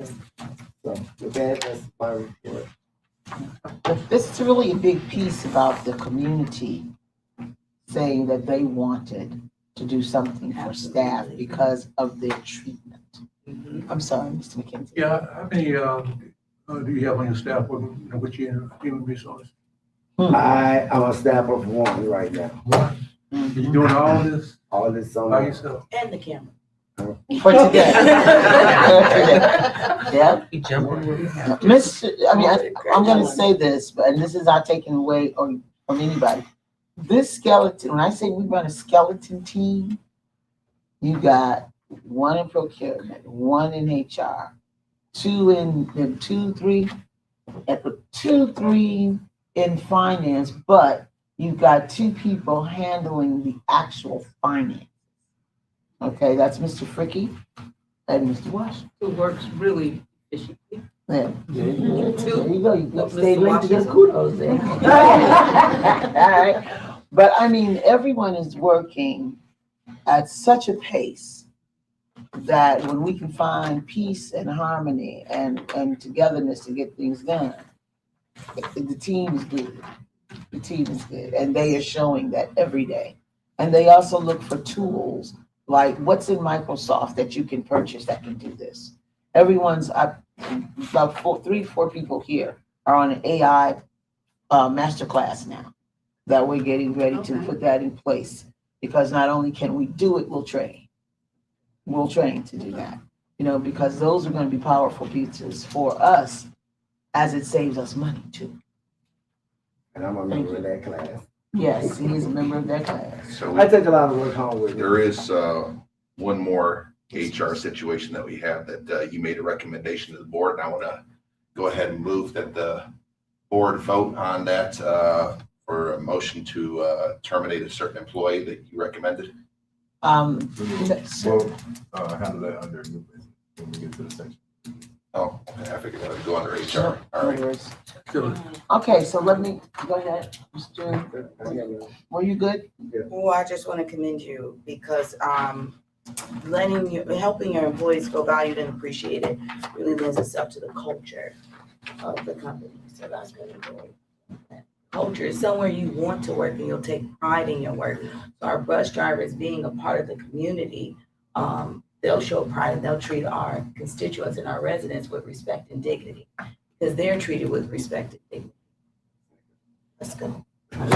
Speaker 11: So with that, that's my report.
Speaker 8: This is really a big piece about the community saying that they wanted to do something for staff because of their treatment. I'm sorry, Mr. McKenzie.
Speaker 4: Yeah, how many do you have on your staff with your human resource?
Speaker 11: I'm a staff of 1 right now.
Speaker 4: You doing all this
Speaker 11: All this on
Speaker 4: by yourself?
Speaker 1: And the camera.
Speaker 8: For today. Yeah.
Speaker 5: You jumping where we have.
Speaker 8: I'm gonna say this, and this is not taken away from anybody. This skeleton, when I say we run a skeleton team, you got 1 in procurement, 1 in HR, 3 in finance, but you've got 2 people handling the actual finance. Okay, that's Mr. Fricky and Mr. Washington.
Speaker 7: Who works really efficiently.
Speaker 8: Yeah. There you go. You
Speaker 1: Look,
Speaker 8: stay
Speaker 1: Mr.
Speaker 8: linked together.
Speaker 1: Washington, kudos there.
Speaker 8: All right. But I mean, everyone is working at such a pace that when we can find peace and harmony and togetherness to get things done, the team is good. The team is good, and they are showing that every day. And they also look for tools like what's in Microsoft that you can purchase that can do this. Everyone's about 3 or 4 people here are on an AI masterclass now that we're getting ready to put that in place, because not only can we do it, we'll train. We'll train to do that, you know, because those are going to be powerful pieces for us as it saves us money too.
Speaker 11: And I'm a member of that class.
Speaker 8: Yes, he is a member of that class.
Speaker 2: So
Speaker 11: I take a lot of work home with me.
Speaker 2: there is one more HR situation that we have that you made a recommendation to the board, and I want to go ahead and move that the board vote on that for a motion to terminate a certain employee that you recommended.
Speaker 3: We'll handle that under new business when we get to the section.
Speaker 2: Oh, okay, I figured that would go under HR. All right.
Speaker 8: Okay, so let me, go ahead, Mr. Were you good?
Speaker 1: Well, I just want to commend you because helping your employees feel valued and appreciated really lends itself to the culture of the company. So that's very important. Culture is somewhere you want to work and you'll take pride in your work. So our bus drivers being a part of the community, they'll show pride and they'll treat our constituents and our residents with respect and dignity because they're treated with respect and dignity. Let's go.
Speaker 8: All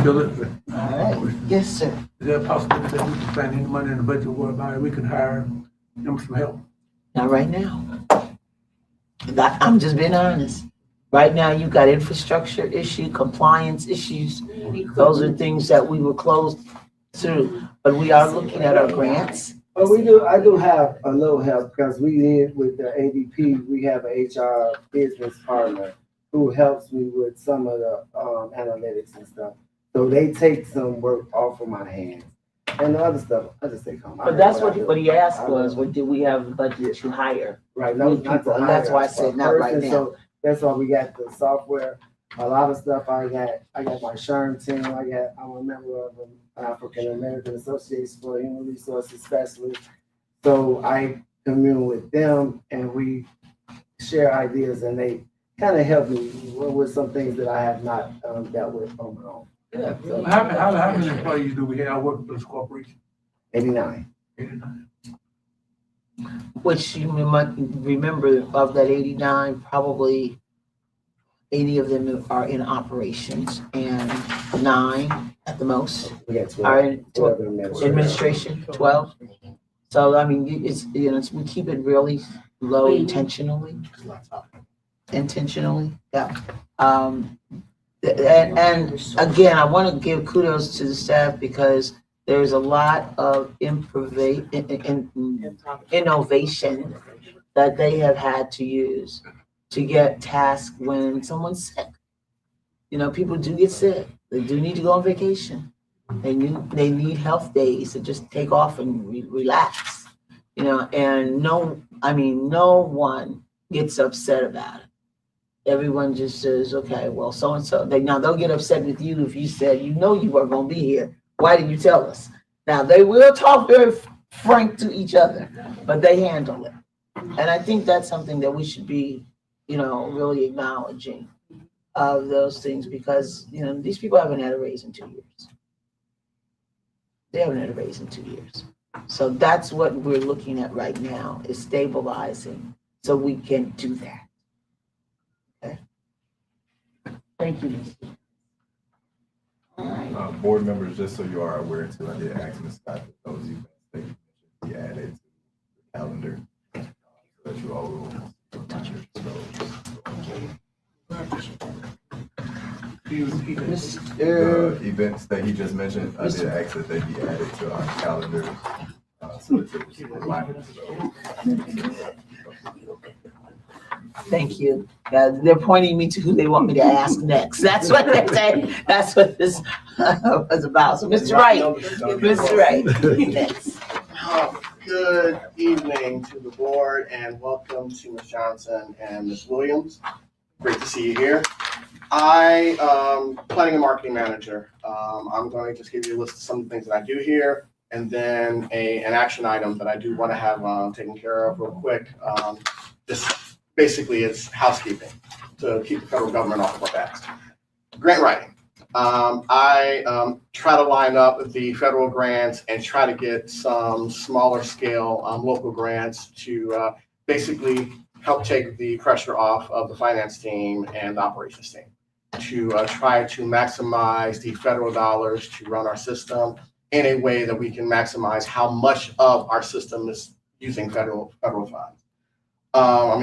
Speaker 8: right, yes, sir.
Speaker 12: Is there a possibility that we can find any money in the budget whereby we can hire them some help?
Speaker 8: Not right now. I'm just being honest. Right now, you've got infrastructure issue, compliance issues. Those are things that we were closed through, but we are looking at our grants.
Speaker 11: But I do have a little help because we did with the ADP, we have an HR business partner who helps me with some of the analytics and stuff. So they take some work off of my hands. And the other stuff, I just take home.
Speaker 8: But that's what he asked was, do we have the budget to hire?
Speaker 11: Right, no,
Speaker 8: New people, and that's why I said not right now.
Speaker 11: So that's why we got the software. A lot of stuff I got my SHRM team. I'm a member of the African American Association for Human Resources Specialists. So I commune with them and we share ideas and they kind of help me with some things that I have not dealt with on my own.
Speaker 8: Good.
Speaker 12: How many employees do we have working for this corporation?
Speaker 11: 89.
Speaker 12: 89.
Speaker 8: Which you might remember of that 89, probably 80 of them are in operations and 9 at the most
Speaker 11: We got 12.
Speaker 8: are in
Speaker 11: 12 in
Speaker 8: administration, 12. So, I mean, we keep it really low intentionally. Yeah. And again, I want to give kudos to the staff because there's a lot of innovation that they have had to use to get tasks when someone's sick. You know, people do get sick. They do need to go on vacation. They need health days to just take off and relax. You know, and no one gets upset about it. Everyone just says, okay, well, so-and-so. They'll get upset with you if you said, you know you weren't going to be here. Why didn't you tell us? Now, they will talk very frank to each other, but they handle it. And I think that's something that we should be, really acknowledging of those things because, these people haven't had a raise in 2 years. They haven't had a raise in 2 years. So that's what we're looking at right now is stabilizing so we can do that. Okay. Thank you, Mr. All right.
Speaker 3: Board members, just so you are aware too, I did ask Ms. Scott that those events that you mentioned be added to the calendar so that you all will monitor those. The events that he just mentioned, I did ask that they be added to our calendar so that it was aligned to those.
Speaker 8: Thank you. They're pointing me to who they want me to ask next. That's what they're saying. That's what this was about. So, Mr. Wright, next.
Speaker 13: Good evening to the board and welcome to Ms. Johnson and Ms. Williams. Great to see you here. Planning and marketing manager. I'm going to just give you a list of some of the things that I do here, and then an action item that I do want to have taken care of real quick. Just basically it's housekeeping to keep the federal government off of our backs. Grant writing. I try to line up the federal grants and try to get some smaller scale local grants to basically help take the pressure off of the finance team and the operations team to try to maximize the federal dollars to run our system in a way that we can maximize how much of our system is using federal funds.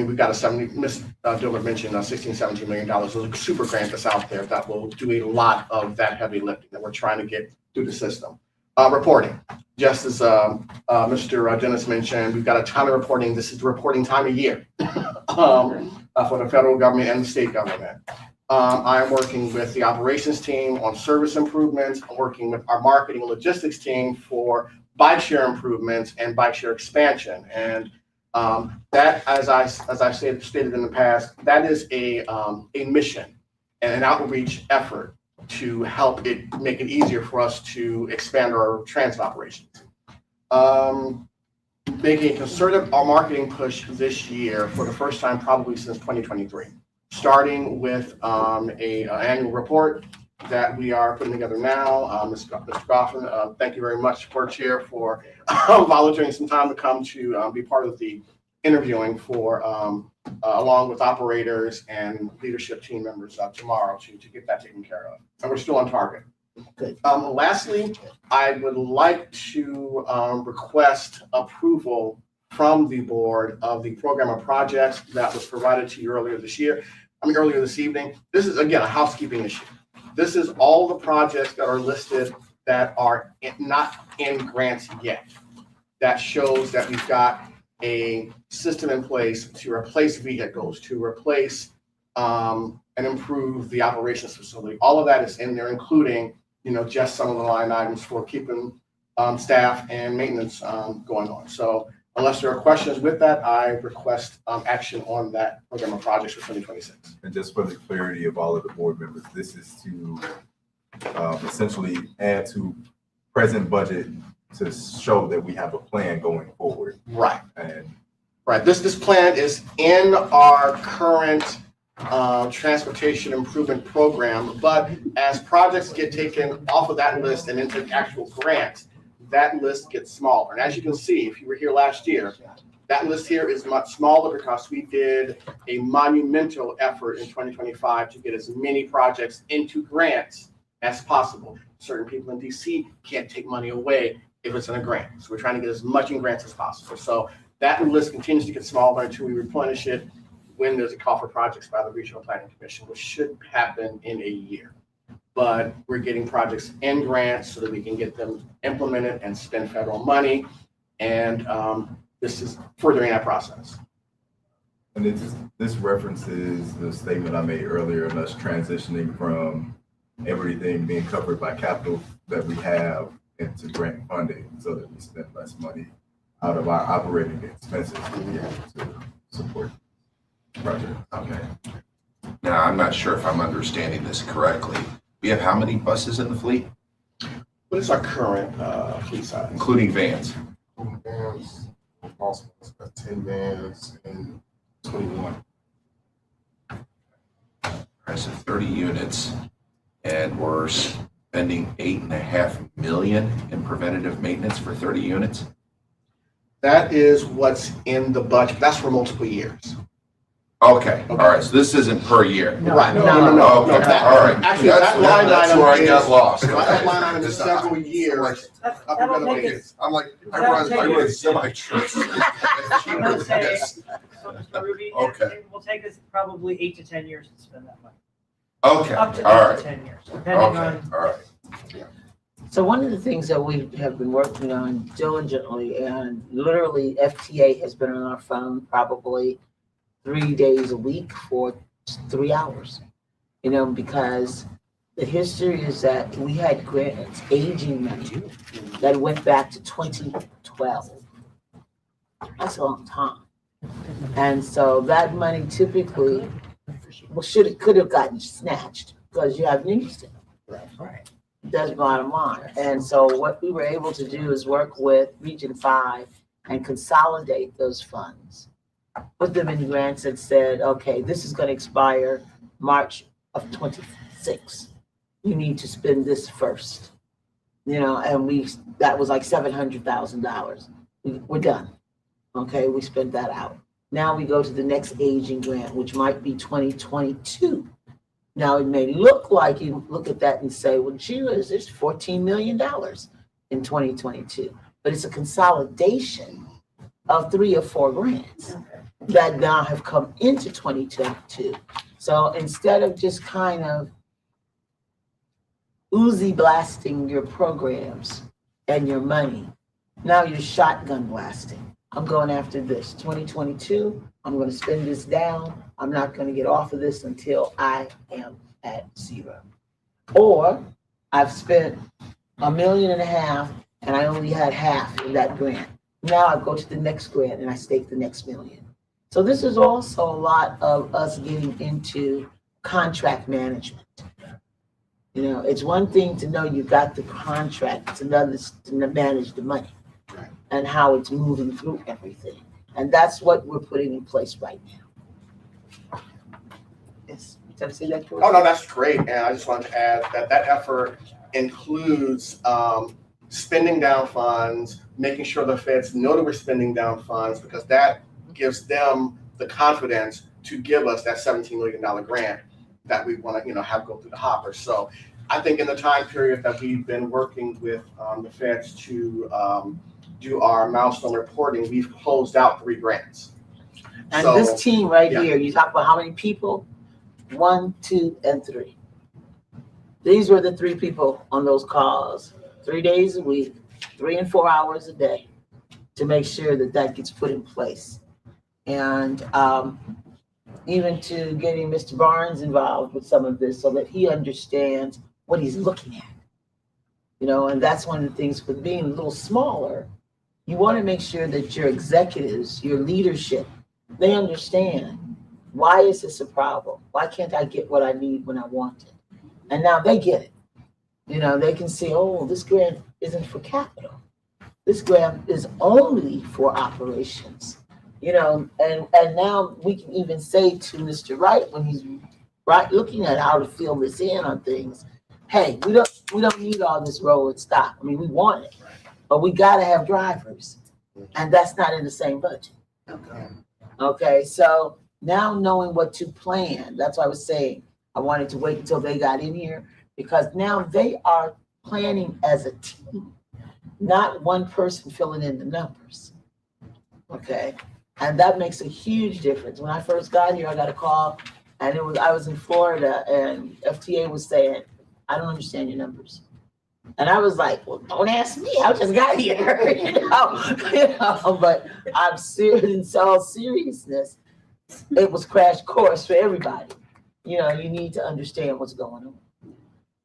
Speaker 13: We've got Ms. Dillard mentioned $16, $17 million. There's a super grant that's out there that will do a lot of that heavy lifting that we're trying to get through the system. Reporting, just as Mr. Dennis mentioned, we've got a ton of reporting. This is the reporting time of year for the federal government and the state government. I'm working with the operations team on service improvements. I'm working with our marketing and logistics team for bike share improvements and bike share expansion. And that, as I stated in the past, that is a mission and an outreach effort to help it make it easier for us to expand our transit operations. Making a concerted marketing push this year for the first time probably since 2023, starting with an annual report that we are putting together now. Mr. Goffin, thank you very much, Board Chair, for volunteering some time to come to be part of the interviewing for along with operators and leadership team members tomorrow to get that taken care of. And we're still on target.
Speaker 8: Good.
Speaker 13: Lastly, I would like to request approval from the board of the program of projects that was provided to you earlier this evening. This is, again, a housekeeping issue. This is all the projects that are listed that are not in grants yet. That shows that we've got a system in place to replace vehicles, to replace and improve the operations facility. All of that is in there, including, just some of the line items for keeping staff and maintenance going on. So unless there are questions with that, I request action on that program of projects for 2026.
Speaker 3: And just for the clarity of all of the board members, this is to essentially add to present budget to show that we have a plan going forward.
Speaker 13: Right.
Speaker 3: And
Speaker 13: right. This plan is in our current transportation improvement program, but as projects get taken off of that list and into actual grants, that list gets smaller. And as you can see, if you were here last year, that list here is much smaller because we did a monumental effort in 2025 to get as many projects into grants as possible. Certain people in DC can't take money away if it's in a grant. So we're trying to get as much in grants as possible. So that list continues to get smaller until we replenish it when there's a call for projects by the Regional Planning Commission, which should happen in a year. But we're getting projects in grants so that we can get them implemented and spend federal money. And this is furthering that process.
Speaker 3: And this references the statement I made earlier on us transitioning from everything being covered by capital that we have into grant funding so that we spend less money out of our operating expenses to be able to support projects.
Speaker 2: Okay. Now, I'm not sure if I'm understanding this correctly. We have how many buses in the fleet?
Speaker 13: What is our current fleet size?
Speaker 2: Including vans?
Speaker 10: Vans, also 10 vans and 21.
Speaker 2: All right, so 30 units, and we're spending $8.5 million in preventative maintenance for 30 units?
Speaker 13: That is what's in the budget. That's for multiple years.
Speaker 2: Okay, all right, so this isn't per year.
Speaker 13: Right, no.
Speaker 2: Okay, all right.
Speaker 13: Actually, that line
Speaker 2: That's
Speaker 13: item
Speaker 2: where I
Speaker 13: is-
Speaker 2: got lost.
Speaker 13: That line item is several years.
Speaker 2: I'm like, I run semi-trucks.
Speaker 14: I'll say, Ruby,
Speaker 2: Okay.
Speaker 14: it will take us probably 8 to 10 years to spend that money.
Speaker 2: Okay,
Speaker 14: Up to
Speaker 2: all
Speaker 14: 8
Speaker 2: right,
Speaker 14: to 10 years, depending
Speaker 2: okay,
Speaker 14: on.
Speaker 2: all right.
Speaker 8: So one of the things that we have been working on diligently, and literally FTA has been on our phone probably 3 days a week for 3 hours, because the history is that we had grants, aging money, that went back to 2012. That's a long time. And so that money typically could have gotten snatched because you have Newton.
Speaker 1: Right.
Speaker 8: That's bottom line. And so what we were able to do is work with Region 5 and consolidate those funds. Put them in grants and said, okay, this is going to expire March of 26. You need to spend this first. You know, and that was like $700,000. We're done. Okay, we spent that out. Now we go to the next aging grant, which might be 2022. Now, it may look like you look at that and say, well, gee, there's $14 million in 2022. But it's a consolidation of 3 or 4 grants that now have come into 2022. So instead of just kind of Uzi blasting your programs and your money, now you're shotgun blasting. I'm going after this. 2022, I'm going to spend this down. I'm not going to get off of this until I am at 0. Or I've spent $1.5 million and I only had half in that grant. Now I go to the next grant and I stake the next $1 million. So this is also a lot of us getting into contract management. You know, it's one thing to know you got the contract, it's another to manage the money and how it's moving through everything. And that's what we're putting in place right now. Yes, did I say that correctly?
Speaker 13: Oh, no, that's great. And I just wanted to add that effort includes spending down funds, making sure the feds know that we're spending down funds, because that gives them the confidence to give us that $17 million grant that we want to, have go through the hopper. So I think in the time period that we've been working with the feds to do our milestone reporting, we've closed out 3 grants.
Speaker 8: And
Speaker 13: So,
Speaker 8: this team right
Speaker 13: yeah.
Speaker 8: here, you talk about how many people? 1, 2, and 3. These were the 3 people on those calls, 3 days a week, 3 and 4 hours a day, to make sure that that gets put in place. And even to getting Mr. Barnes involved with some of this so that he understands what he's looking at. You know, and that's one of the things with being a little smaller, you want to make sure that your executives, your leadership, they understand, why is this a problem? Why can't I get what I need when I want it? And now they get it. You know, they can see, oh, this grant isn't for capital. This grant is only for operations. You know, and now we can even say to Mr. Wright, when he's looking at how to fill this in on things, hey, we don't need all this roll and stop. I mean, we want it, but we got to have drivers, and that's not in the same budget. Okay, so now knowing what to plan, that's why I was saying I wanted to wait until they got in here, because now they are planning as a team, not one person filling in the numbers. Okay, and that makes a huge difference. When I first got here, I got a call, and I was in Florida, and FTA was saying, I don't understand your numbers. And I was like, well, don't ask me. I just got here, but I'm serious. In all seriousness, it was crash course for everybody. You know, you need to understand what's going on.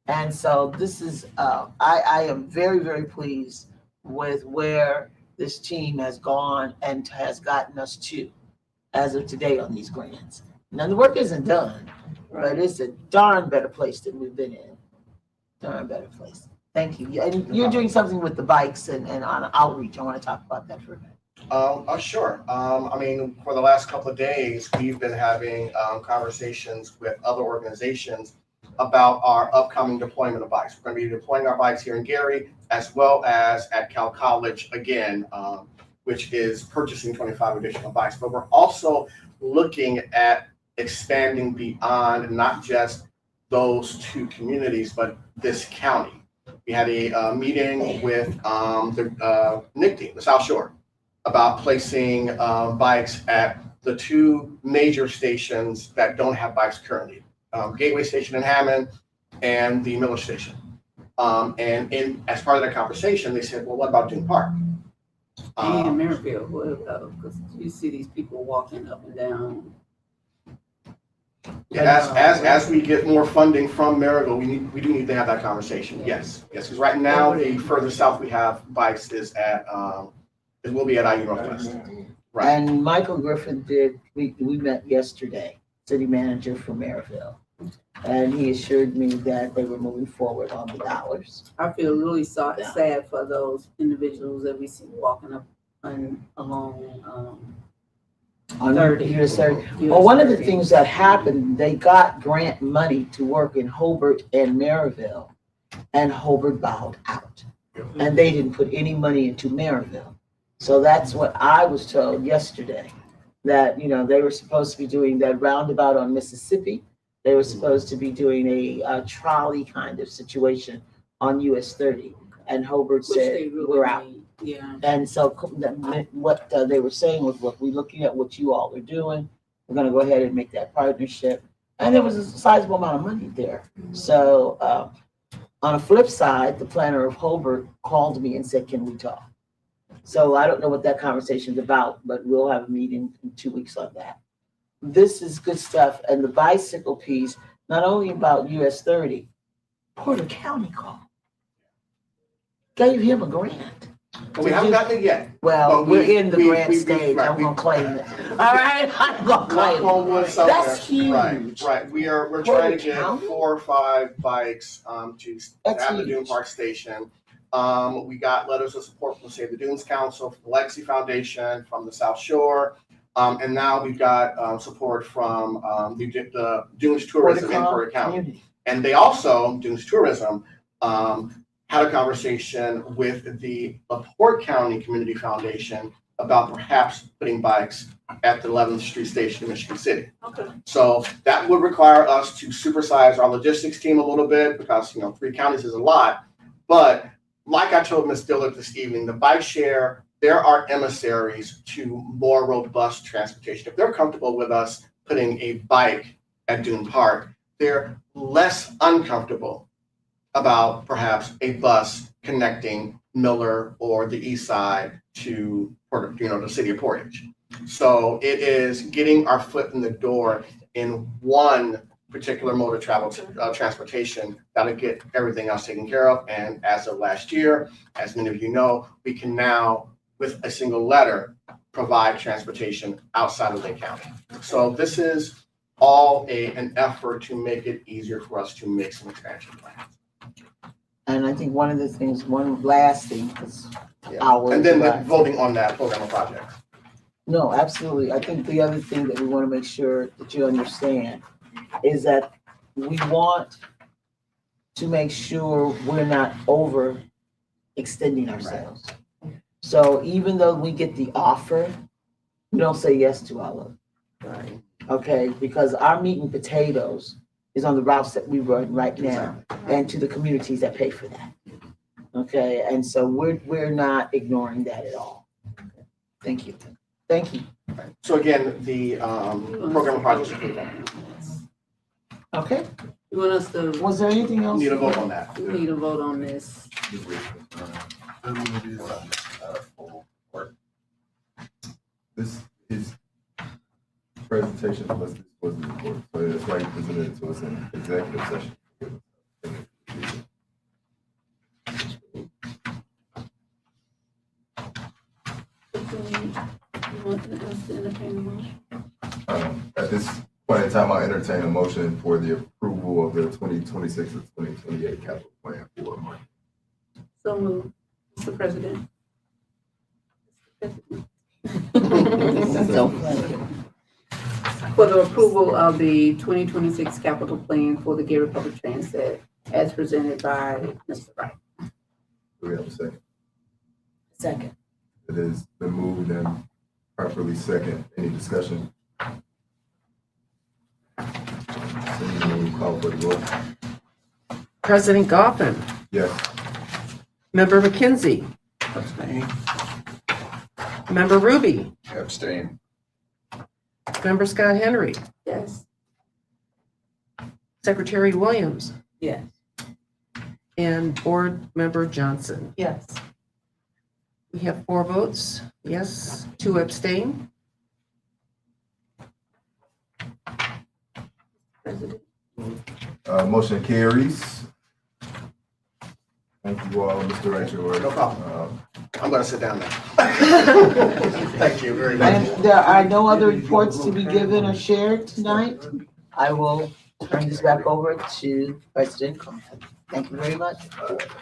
Speaker 8: And so this is, I am very, very pleased with where this team has gone and has gotten us to as of today on these grants. Now, the work isn't done, but it's a darn better place than we've been in. Darn better place. Thank you. And you're doing something with the bikes and on outreach. I want to talk about that for a minute.
Speaker 13: Sure. I mean, for the last couple of days, we've been having conversations with other organizations about our upcoming deployment of bikes. We're going to be deploying our bikes here in Gary, as well as at Cal College again, which is purchasing 25 additional bikes. But we're also looking at expanding beyond not just those 2 communities, but this county. We had a meeting with the NICD, the South Shore, about placing bikes at the 2 major stations that don't have bikes currently, Gateway Station in Hammond and the Miller Station. And as part of that conversation, they said, well, what about Dune Park?
Speaker 7: And in Merrifield, because you see these people walking up and down.
Speaker 13: As we get more funding from Marigold, we do need to have that conversation. Yes, because right now the further south we have bikes is at it will be at IU Northwest. Right.
Speaker 8: And Michael Griffin we met yesterday. city manager for Maryville. And he assured me that they were moving forward on the dollars.
Speaker 7: I feel really sad for those individuals that we see walking up along,
Speaker 8: On
Speaker 7: 30.
Speaker 8: US 30.
Speaker 7: US
Speaker 8: Well, one of the
Speaker 7: 30.
Speaker 8: things that happened, they got grant money to work in Hobart and Maryville, and Hobart bowed out. And they didn't put any money into Maryville. So that's what I was told yesterday, that, you know, they were supposed to be doing that roundabout on Mississippi. They were supposed to be doing a trolley kind of situation on US 30. And Hobart
Speaker 7: Which
Speaker 8: said,
Speaker 7: they really
Speaker 8: we're out.
Speaker 7: need. Yeah.
Speaker 8: And so what they were saying was, look, we're looking at what you all are doing. We're gonna go ahead and make that partnership. And there was a sizable amount of money there. So on a flip side, the planner of Hobart called me and said, can we talk? So I don't know what that conversation's about, but we'll have a meeting in 2 weeks on that. This is good stuff. And the bicycle piece, not only about US 30, Porter County called. Gave him a grant.
Speaker 13: We haven't gotten it yet.
Speaker 8: Well,
Speaker 13: But
Speaker 8: we're in the grant
Speaker 13: we-
Speaker 8: stage.
Speaker 13: right,
Speaker 8: I'm
Speaker 13: we-
Speaker 8: gonna claim it. All right, I'm gonna claim it.
Speaker 13: Homewood somewhere.
Speaker 8: That's huge.
Speaker 13: Right. We're
Speaker 8: Porter
Speaker 13: trying to get
Speaker 8: County?
Speaker 13: 4 or 5 bikes to
Speaker 8: That's
Speaker 13: at the Dune
Speaker 8: huge.
Speaker 13: Park Station. We got letters of support from the Save the Dunes Council, from the Legacy Foundation, from the South Shore. And now we've got support from the Dunes Tourism in Porter County.
Speaker 8: Community.
Speaker 13: And they also, Dunes Tourism, had a conversation with the LaPorte County Community Foundation about perhaps putting bikes at the 11th Street Station in Michigan City.
Speaker 7: Okay.
Speaker 13: So that would require us to supersize our logistics team a little bit because, 3 counties is a lot. But like I told Ms. Dillard this evening, the bike share, there are emissaries to more robust transportation. If they're comfortable with us putting a bike at Dune Park, they're less uncomfortable about perhaps a bus connecting Miller or the east side to the city of Portage. So it is getting our foot in the door in one particular mode of travel, transportation that'll get everything else taken care of. And as of last year, as many of you know, we can now, with a single letter, provide transportation outside of Lake County. So this is all an effort to make it easier for us to make some expansion plans.
Speaker 8: And I think one last thing, because hours.
Speaker 13: And then
Speaker 8: left.
Speaker 13: voting on that program or project.
Speaker 8: No, absolutely. I think the other thing that we want to make sure that you understand is that we want to make sure we're not overextending ourselves. So even though we get the offer, we don't say yes to all of it.
Speaker 7: Right.
Speaker 8: Okay, because our meat and potatoes is on the routes that we run right now and to the communities that pay for that. Okay, and so we're not ignoring that at all. Thank you. Thank you.
Speaker 13: So again, the program and project is approved.
Speaker 8: Okay,
Speaker 7: You want us to,
Speaker 8: was there anything else?
Speaker 13: Need a vote on that.
Speaker 7: we need a vote on this.
Speaker 3: This is presentation was the report, so that's why you presented it to us in executive session. At this point in time, I entertain a motion for the approval of the 2026 to 2028 capital plan for money.
Speaker 7: So moved, Mr. President.
Speaker 8: So funny.
Speaker 7: For the approval of the 2026 capital plan for the Gary Public Transit as presented by Mr. Wright.
Speaker 3: Do we have a second?
Speaker 1: Second.
Speaker 3: It has been moved and properly second. Any discussion? Seeing none, we call for the vote.
Speaker 5: President Goffin,
Speaker 3: Yes.
Speaker 5: Member McKenzie,
Speaker 4: Abstain.
Speaker 5: Member Ruby,
Speaker 2: Abstain.
Speaker 5: Member Scott Henry,
Speaker 7: Yes.
Speaker 5: Secretary Williams,
Speaker 1: Yes.
Speaker 5: and Board Member Johnson.
Speaker 9: Yes.
Speaker 5: We have 4 votes, yes, 2 abstain.
Speaker 7: President.
Speaker 3: Motion carries. Thank you all, Mr. Rachel.
Speaker 13: No problem. I'm gonna sit down now. Thank you very much.
Speaker 8: And there are no other reports to be given or shared tonight. I will turn this back over to President Coffin. Thank you very much.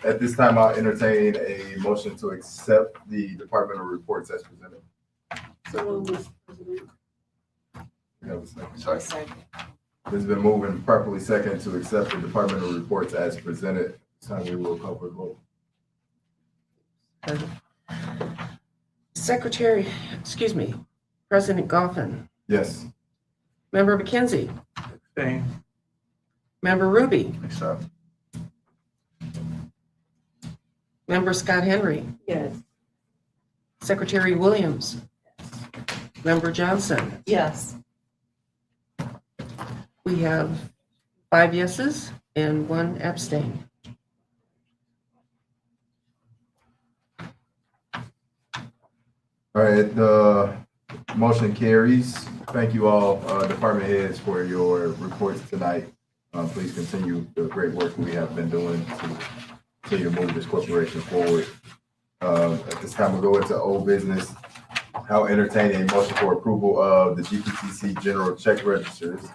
Speaker 3: At this time, I'll entertain a motion to accept the departmental reports as presented.
Speaker 7: So, Mr. President.
Speaker 3: You have a second?
Speaker 2: Sorry.
Speaker 3: It's been moved and properly second to accept the departmental reports as presented. This time we will call for a vote.
Speaker 5: Secretary, President Goffin,
Speaker 3: Yes.
Speaker 5: Member McKenzie,
Speaker 12: Abstain.
Speaker 5: Member Ruby,
Speaker 2: Accept.
Speaker 5: Member Scott Henry,
Speaker 7: Yes.
Speaker 5: Secretary Williams, Member Johnson.
Speaker 9: Yes.
Speaker 5: We have 5 yeses and 1 abstain.
Speaker 3: All right, the motion carries. Thank you all, department heads, for your reports tonight. Please continue the great work we have been doing to continue to move this corporation forward. At this time, we'll go into old business. I'll entertain a motion for approval of the GPTC general check registers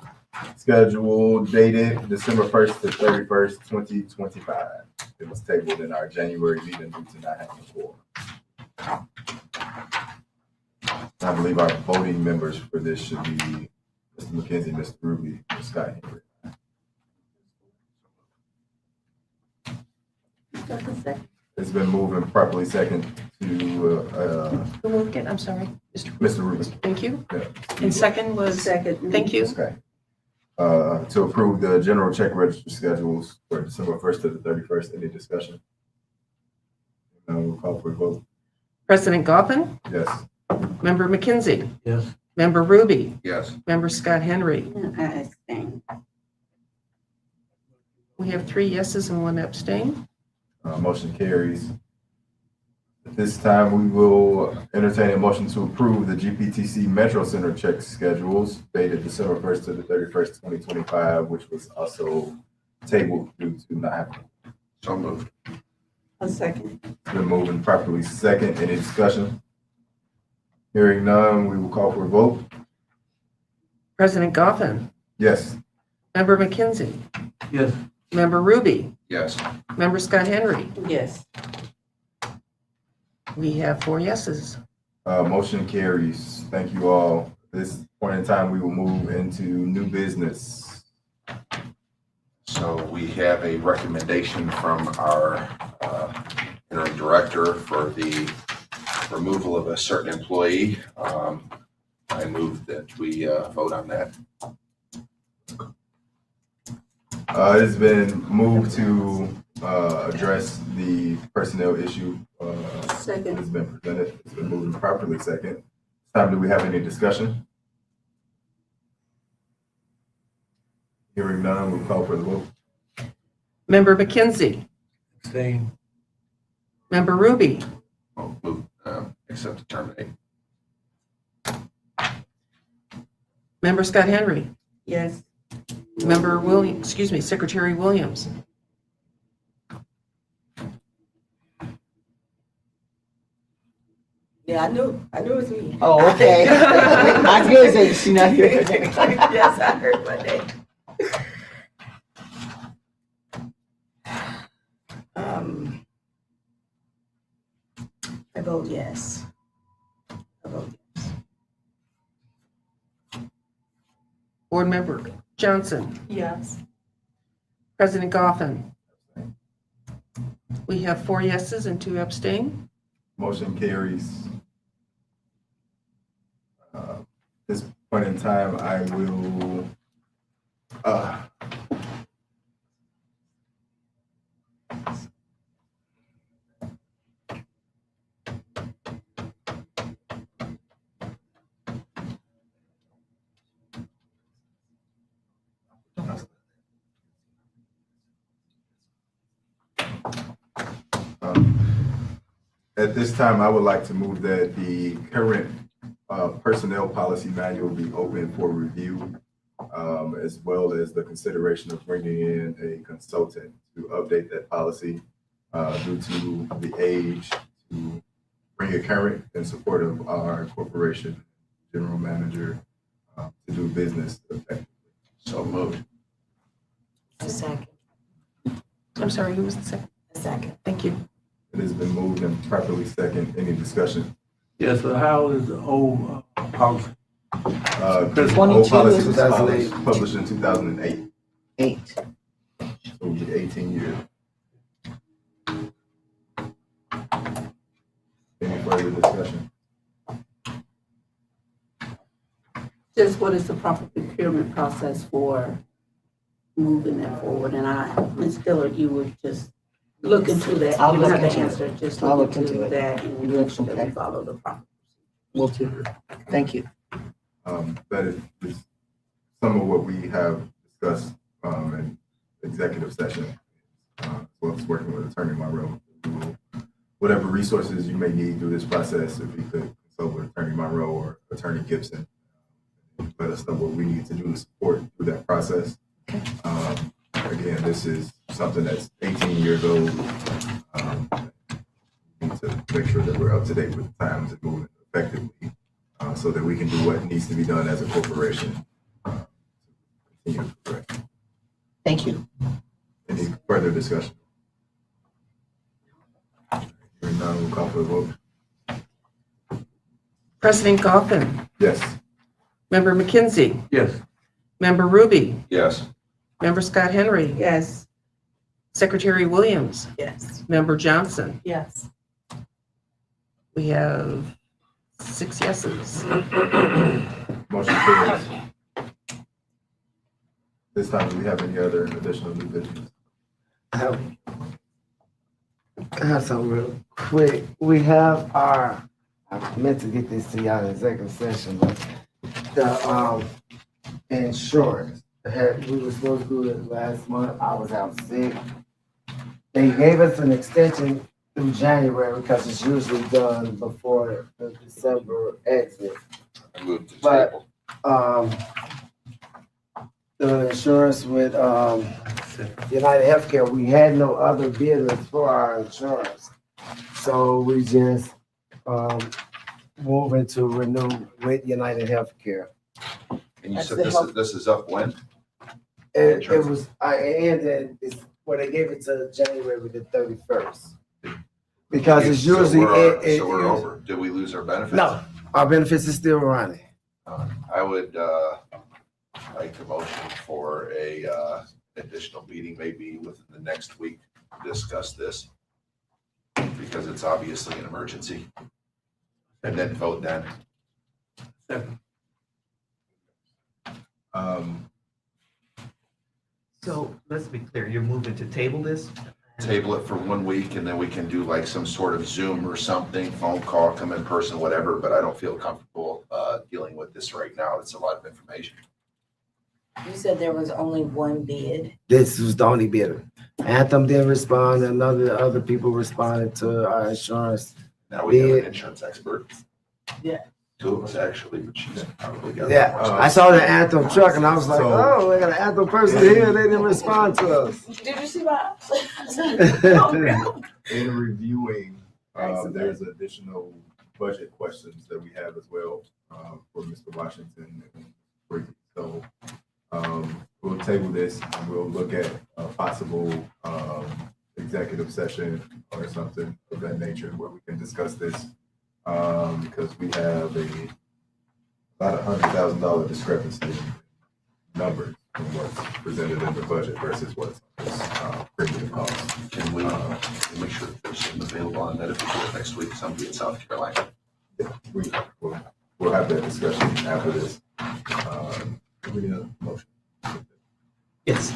Speaker 3: schedule dated December 1st to 31st, 2025. It was tabled in our January meeting due to not having a quorum. I believe our voting members for this should be Mr. McKenzie, Mr. Ruby, and Scott Henry. It's been moved and properly second to,
Speaker 5: Who moved it? I'm sorry.
Speaker 3: Mr. Ruby.
Speaker 5: Thank you.
Speaker 3: Yeah.
Speaker 5: And second was,
Speaker 7: Second.
Speaker 5: thank you.
Speaker 3: Okay. To approve the general check register schedules for December 1st to the 31st. Any discussion? We'll call for a vote.
Speaker 5: President Goffin,
Speaker 3: Yes.
Speaker 5: Member McKenzie,
Speaker 12: Yes.
Speaker 5: Member Ruby,
Speaker 2: Yes.
Speaker 5: Member Scott Henry.
Speaker 7: I abstain.
Speaker 5: We have 3 yeses and 1 abstain.
Speaker 3: Motion carries. At this time, we will entertain a motion to approve the GPTC Metro Center check schedules dated December 1st to the 31st, 2025, which was also tabled due to not having.
Speaker 2: So moved.
Speaker 7: A second.
Speaker 3: Been moved and properly second. Any discussion? Hearing none, we will call for a vote.
Speaker 5: President Goffin,
Speaker 3: Yes.
Speaker 5: Member McKenzie,
Speaker 12: Yes.
Speaker 5: Member Ruby,
Speaker 2: Yes.
Speaker 5: Member Scott Henry.
Speaker 7: Yes.
Speaker 5: We have 4 yeses.
Speaker 3: Motion carries. Thank you all. At this point in time, we will move into new business.
Speaker 2: So we have a recommendation from our interim director for the removal of a certain employee. I move that we vote on that.
Speaker 3: It's been moved to address the personnel issue.
Speaker 7: Second.
Speaker 3: It's been presented. It's been moved and properly second. Time, do we have any discussion? Hearing none, we'll call for the vote.
Speaker 5: Member McKenzie,
Speaker 12: Abstain.
Speaker 5: Member Ruby,
Speaker 2: Oh, move, accept to terminate.
Speaker 5: Member Scott Henry,
Speaker 7: Yes.
Speaker 5: Member Secretary Williams.
Speaker 1: Yeah, I knew it was me.
Speaker 8: Oh, okay. I was gonna say, she not here.
Speaker 1: Yes, I heard my name. I vote yes. I vote yes.
Speaker 5: Board Member Johnson,
Speaker 9: Yes.
Speaker 5: President Goffin. We have 4 yeses and 2 abstain.
Speaker 3: Motion carries. At this point in time, I will, at this time, I would like to move that the current personnel policy manual be open for review, as well as the consideration of bringing in a consultant to update that policy. due to the age, to bring it current in support of our corporation, general manager, to do business effectively.
Speaker 2: So moved.
Speaker 1: A second.
Speaker 5: I'm sorry, who was the second?
Speaker 1: A second.
Speaker 5: Thank you.
Speaker 3: It has been moved and properly second. Any discussion?
Speaker 12: Yes, so how is the old policy?
Speaker 3: The
Speaker 8: 22
Speaker 3: old policy was
Speaker 11: 2008.
Speaker 3: published in 2008,
Speaker 8: 8.
Speaker 3: so it'll be 18 years. Any further discussion?
Speaker 7: Just what is the proper procurement process for moving that forward? And Ms. Dillard, you would just look into that.
Speaker 8: I'll
Speaker 7: You don't
Speaker 8: look
Speaker 7: have to
Speaker 8: into
Speaker 7: answer, just
Speaker 8: I'll
Speaker 7: look
Speaker 8: look into
Speaker 7: into
Speaker 8: it.
Speaker 7: that and
Speaker 8: You're
Speaker 7: make sure that we
Speaker 8: okay.
Speaker 7: follow the proper.
Speaker 8: Will do. Thank you.
Speaker 3: That is some of what we have discussed in executive session, as well as working with Attorney Monroe. Whatever resources you may need through this process, if you could consult with Attorney Monroe or Attorney Gibson, let us know what we need to do to support through that process. Again, this is something that's 18 years old. We need to make sure that we're up to date with the times and moving effectively, so that we can do what needs to be done as a corporation. Continue to progress.
Speaker 8: Thank you.
Speaker 3: Any further discussion? Hearing none, we'll call for the vote.
Speaker 5: President Goffin,
Speaker 3: Yes.
Speaker 5: Member McKenzie,
Speaker 12: Yes.
Speaker 5: Member Ruby,
Speaker 2: Yes.
Speaker 5: Member Scott Henry,
Speaker 7: Yes.
Speaker 5: Secretary Williams,
Speaker 1: Yes.
Speaker 5: Member Johnson.
Speaker 9: Yes.
Speaker 5: We have 6 yeses.
Speaker 3: Motion carries. This time, do we have any other additional new business?
Speaker 11: I have something real quick. We have I meant to get this to y'all in executive session, but the insurance. We were supposed to do it last month. I was out sick. They gave us an extension through January because it's usually done before the December exit.
Speaker 2: I moved to
Speaker 11: But-
Speaker 2: table.
Speaker 11: The insurance with United Healthcare, we had no other bidders for our insurance. So we just moving to renew with United Healthcare.
Speaker 2: And you
Speaker 8: That's
Speaker 2: said
Speaker 8: the
Speaker 2: this is up when?
Speaker 11: It was, well, they gave it to January the 31st. Because it's
Speaker 2: So
Speaker 11: usually.
Speaker 2: we're over. Did we lose our benefits?
Speaker 11: No, our benefits is still running.
Speaker 2: I would like a motion for a additional meeting, maybe within the next week, to discuss this. Because it's obviously an emergency. And then vote then.
Speaker 6: So let's be clear, you're moving to table this?
Speaker 2: Table it for 1 week and then we can do like some sort of Zoom or something, phone call, come in person, whatever, but I don't feel comfortable dealing with this right now. It's a lot of information.
Speaker 1: You said there was only one bid.
Speaker 11: This was the only bidder. Anthem didn't respond, and other people responded to our insurance.
Speaker 2: Now we have an
Speaker 11: Yeah.
Speaker 2: insurance expert.
Speaker 1: Yeah.
Speaker 2: 2 of us actually, but she's probably got.
Speaker 11: Yeah, I saw the Anthem truck and I was like,
Speaker 3: So-
Speaker 11: oh, we got an Anthem person here, they didn't respond to us.
Speaker 1: Did you see my?
Speaker 3: In reviewing,
Speaker 1: Excellent.
Speaker 3: there's additional budget questions that we have as well for Mr. Washington and Brady. So we'll table this and we'll look at a possible executive session or something of that nature where we can discuss this. Because we have about $100,000 discrepancy in numbers from what's presented in the budget versus what's premium cost.
Speaker 2: Can we make sure that there's something available on that if we do it next week, somebody in South Carolina?
Speaker 3: We'll have that discussion after this. We need a motion.
Speaker 6: Yes.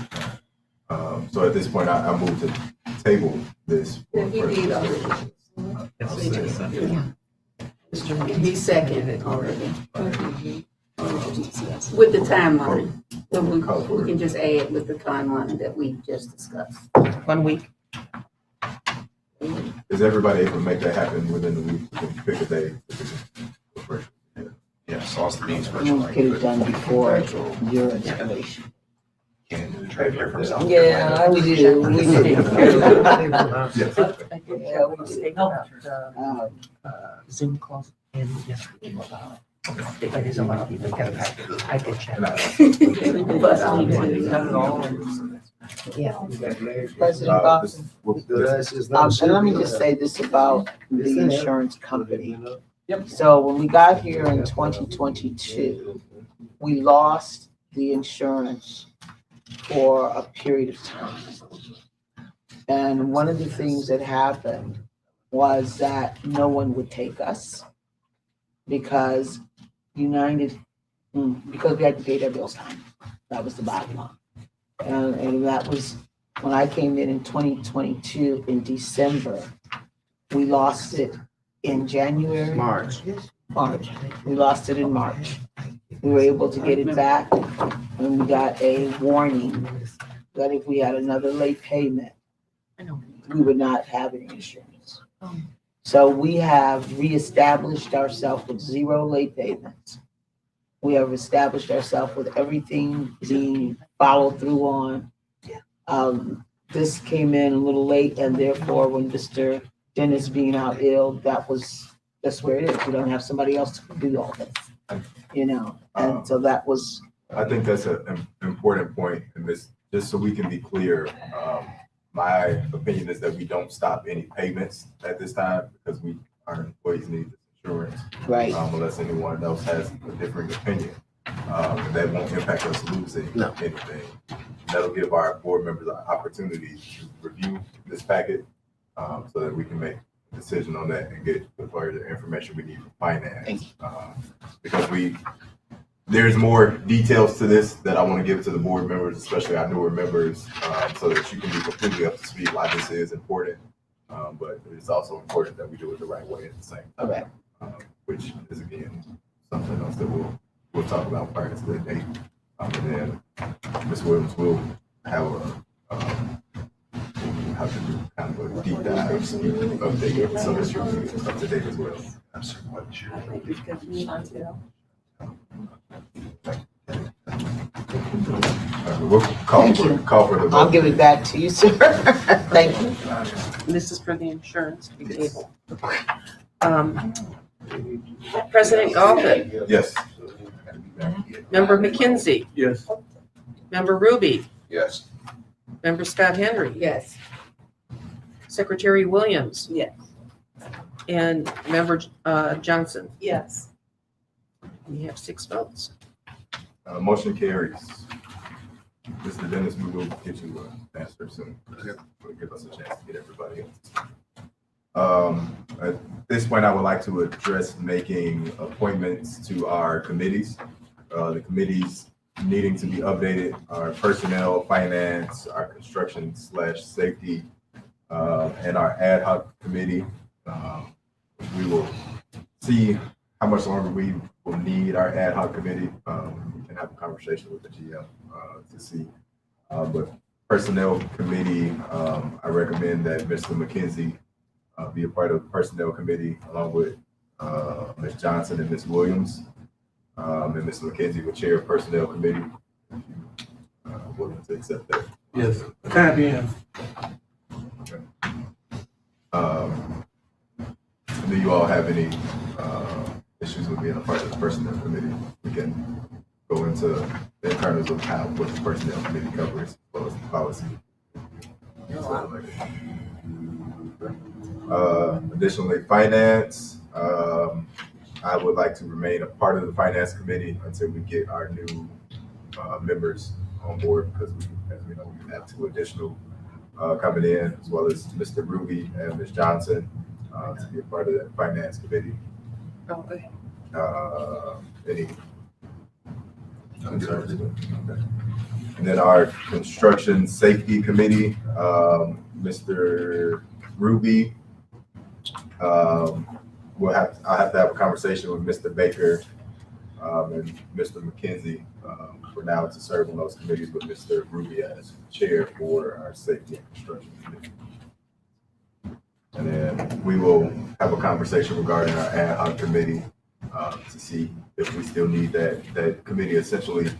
Speaker 3: So at this point, I move to table this. for
Speaker 7: He did
Speaker 3: further
Speaker 7: already.
Speaker 3: discussion.
Speaker 7: He seconded already. With the timeline. So we can just add with the timeline that we just discussed.
Speaker 5: 1 week.
Speaker 3: Is everybody able to make that happen within the week? We can pick a day.
Speaker 2: Yeah, so the means
Speaker 8: We'll get it done before your installation.
Speaker 2: Can do the try to hear from someone.
Speaker 8: Yeah, we do, we do.
Speaker 3: Yes.
Speaker 8: Yeah, we do.
Speaker 5: Zoom calls and yes. It is a lot of people. I can check.
Speaker 8: Yeah. President Goff, and let me just say this about the insurance company. So when we got here in 2022, we lost the insurance for a period of time. And one of the things that happened was that no one would take us because because we had to pay their bills time. That was the bottom line. And that was when I came in 2022 in December. We lost it in January. March. We lost it in March. We were able to get it back and we got a warning that if we had another late payment, we would not have any insurance. So we have reestablished ourselves with 0 late payments. We have established ourselves with everything being followed through on. This came in a little late and therefore when Mr. Dennis being out ill, that's where it is. We don't have somebody else to do all this, and so that was.
Speaker 3: I think that's an important point in this, just so we can be clear. My opinion is that we don't stop any payments at this time because our employees need this insurance.
Speaker 8: Right.
Speaker 3: Unless anyone else has a different opinion. That won't impact us losing anything. That'll give our board members an opportunity to review this packet so that we can make a decision on that and get the further information we need from finance. Because there's more details to this that I want to give to the board members, especially our newer members, so that you can be completely up to speed why this is important. But it's also important that we do it the right way at the same time.
Speaker 8: Correct.
Speaker 3: Which is again something else that we'll talk about prior to the date. And then Ms. Williams will have have to do kind of a deep dive update so that you're up to date as well.
Speaker 2: I'm sorry, what is your?
Speaker 3: We'll call for the vote.
Speaker 8: I'll give it back to you, sir. Thank you.
Speaker 5: This is for the insurance to be tabled. President Goffin,
Speaker 3: Yes.
Speaker 5: Member McKenzie,
Speaker 12: Yes.
Speaker 5: Member Ruby,
Speaker 2: Yes.
Speaker 5: Member Scott Henry,
Speaker 7: Yes.
Speaker 5: Secretary Williams,
Speaker 7: Yes.
Speaker 5: and Member Johnson.
Speaker 9: Yes.
Speaker 5: We have 6 votes.
Speaker 3: Motion carries. Mr. Dennis, we will get you an answer soon. Will give us a chance to get everybody else. At this point, I would like to address making appointments to our committees. The committees needing to be updated are personnel, finance, our construction/safety, and our ad hoc committee. We will see how much longer we will need our ad hoc committee. We can have a conversation with the GM to see. But personnel committee, I recommend that Mr. McKenzie be a part of the personnel committee along with Ms. Johnson and Ms. Williams. And Mr. McKenzie will chair personnel committee. Willing to accept that.
Speaker 12: Yes. Time being.
Speaker 3: Do you all have any issues with being a part of the personnel committee? We can go into the internals of what the personnel committee covers as well as the policy. Additionally, finance. I would like to remain a part of the finance committee until we get our new members on board because as we know, we have 2 additional coming in, as well as Mr. Ruby and Ms. Johnson to be a part of that finance committee.
Speaker 5: Okay.
Speaker 3: Any concerns? Okay. And then our construction safety committee, Mr. Ruby, I'll have to have a conversation with Mr. Baker and Mr. McKenzie for now to serve on those committees with Mr. Ruby as chair for our safety and construction committee. And then we will have a conversation regarding our ad hoc committee to see if we still need that committee. Essentially,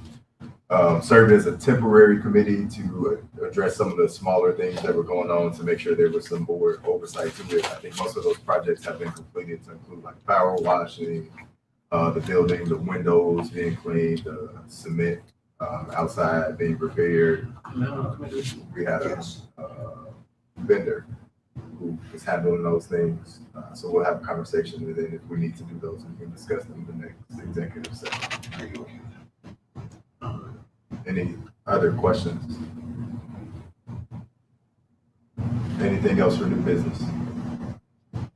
Speaker 3: served as a temporary committee to address some of the smaller things that were going on to make sure there was some board oversight to it. I think most of those projects have been completed to include like power washing, the building, the windows being cleaned, the cement outside being repaired. We had a vendor who is handling those things. So we'll have a conversation, and then if we need to do those, we can discuss them in the next executive session. Any other questions? Anything else for new business? All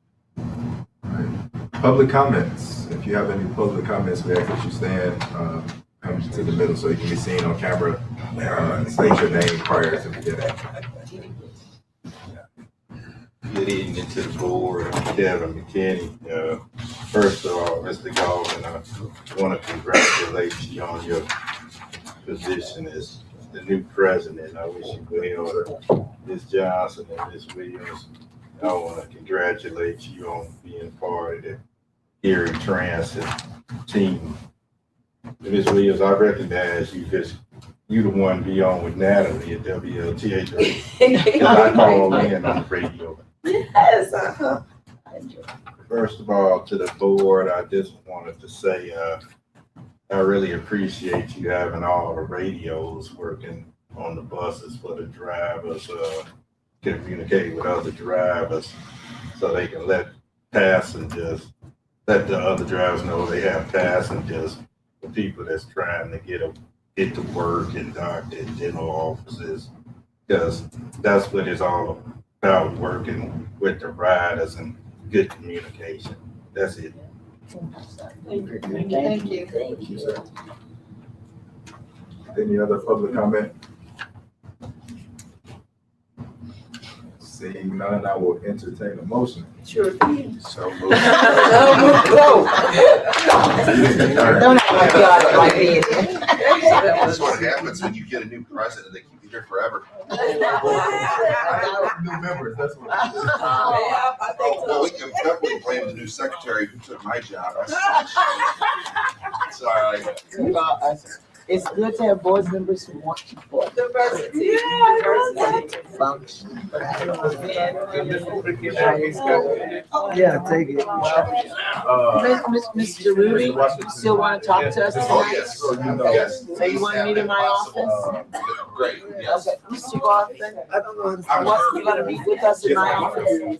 Speaker 3: right. Public comments. If you have any public comments, we ask that you stand, come to the middle so you can be seen on camera. State your name prior to beginning.
Speaker 4: Good evening to the board, Kevin McKinney. First of all, Mr. Goldman, I want to congratulate you on your position as the new president. I wish you well, Ms. Johnson and Ms. Williams. I want to congratulate you on being part of the Gary Transit team. Ms. Williams, I recognize you because you the one be on with Natalie at WLTA. I call in on the radio.
Speaker 1: Yes.
Speaker 4: First of all, to the board, I just wanted to say, I really appreciate you having all the radios working on the buses for the drivers, communicate with other drivers so they can let the other drivers know they have passengers, the people that's trying to get to work and doctor and dental offices, because that's what it's all about, working with the riders and good communication. That's it.
Speaker 8: Thank you.
Speaker 3: Thank you, sir. Any other public comment? Seeing none, I will entertain a motion.
Speaker 1: Sure.
Speaker 2: So moved.
Speaker 8: Don't act like you ought to like it.
Speaker 2: That's what happens when you get a new president. They keep you here forever.
Speaker 3: New members, that's what.
Speaker 1: I think
Speaker 2: Well,
Speaker 1: so.
Speaker 2: we can definitely blame the new secretary who took my job. It's all right.
Speaker 8: It's good to have board members who want to work,
Speaker 1: Diversity.
Speaker 8: function.
Speaker 11: Yeah, take it.
Speaker 8: Mr. Rudy, you still want to talk to us
Speaker 2: Oh,
Speaker 8: tonight?
Speaker 2: yes.
Speaker 8: Okay.
Speaker 2: Yes.
Speaker 8: So you want to meet in my office?
Speaker 2: Great, yes.
Speaker 8: Okay, Mr. Garfin,
Speaker 11: I don't know how to.
Speaker 8: what, you gonna meet with us in my office?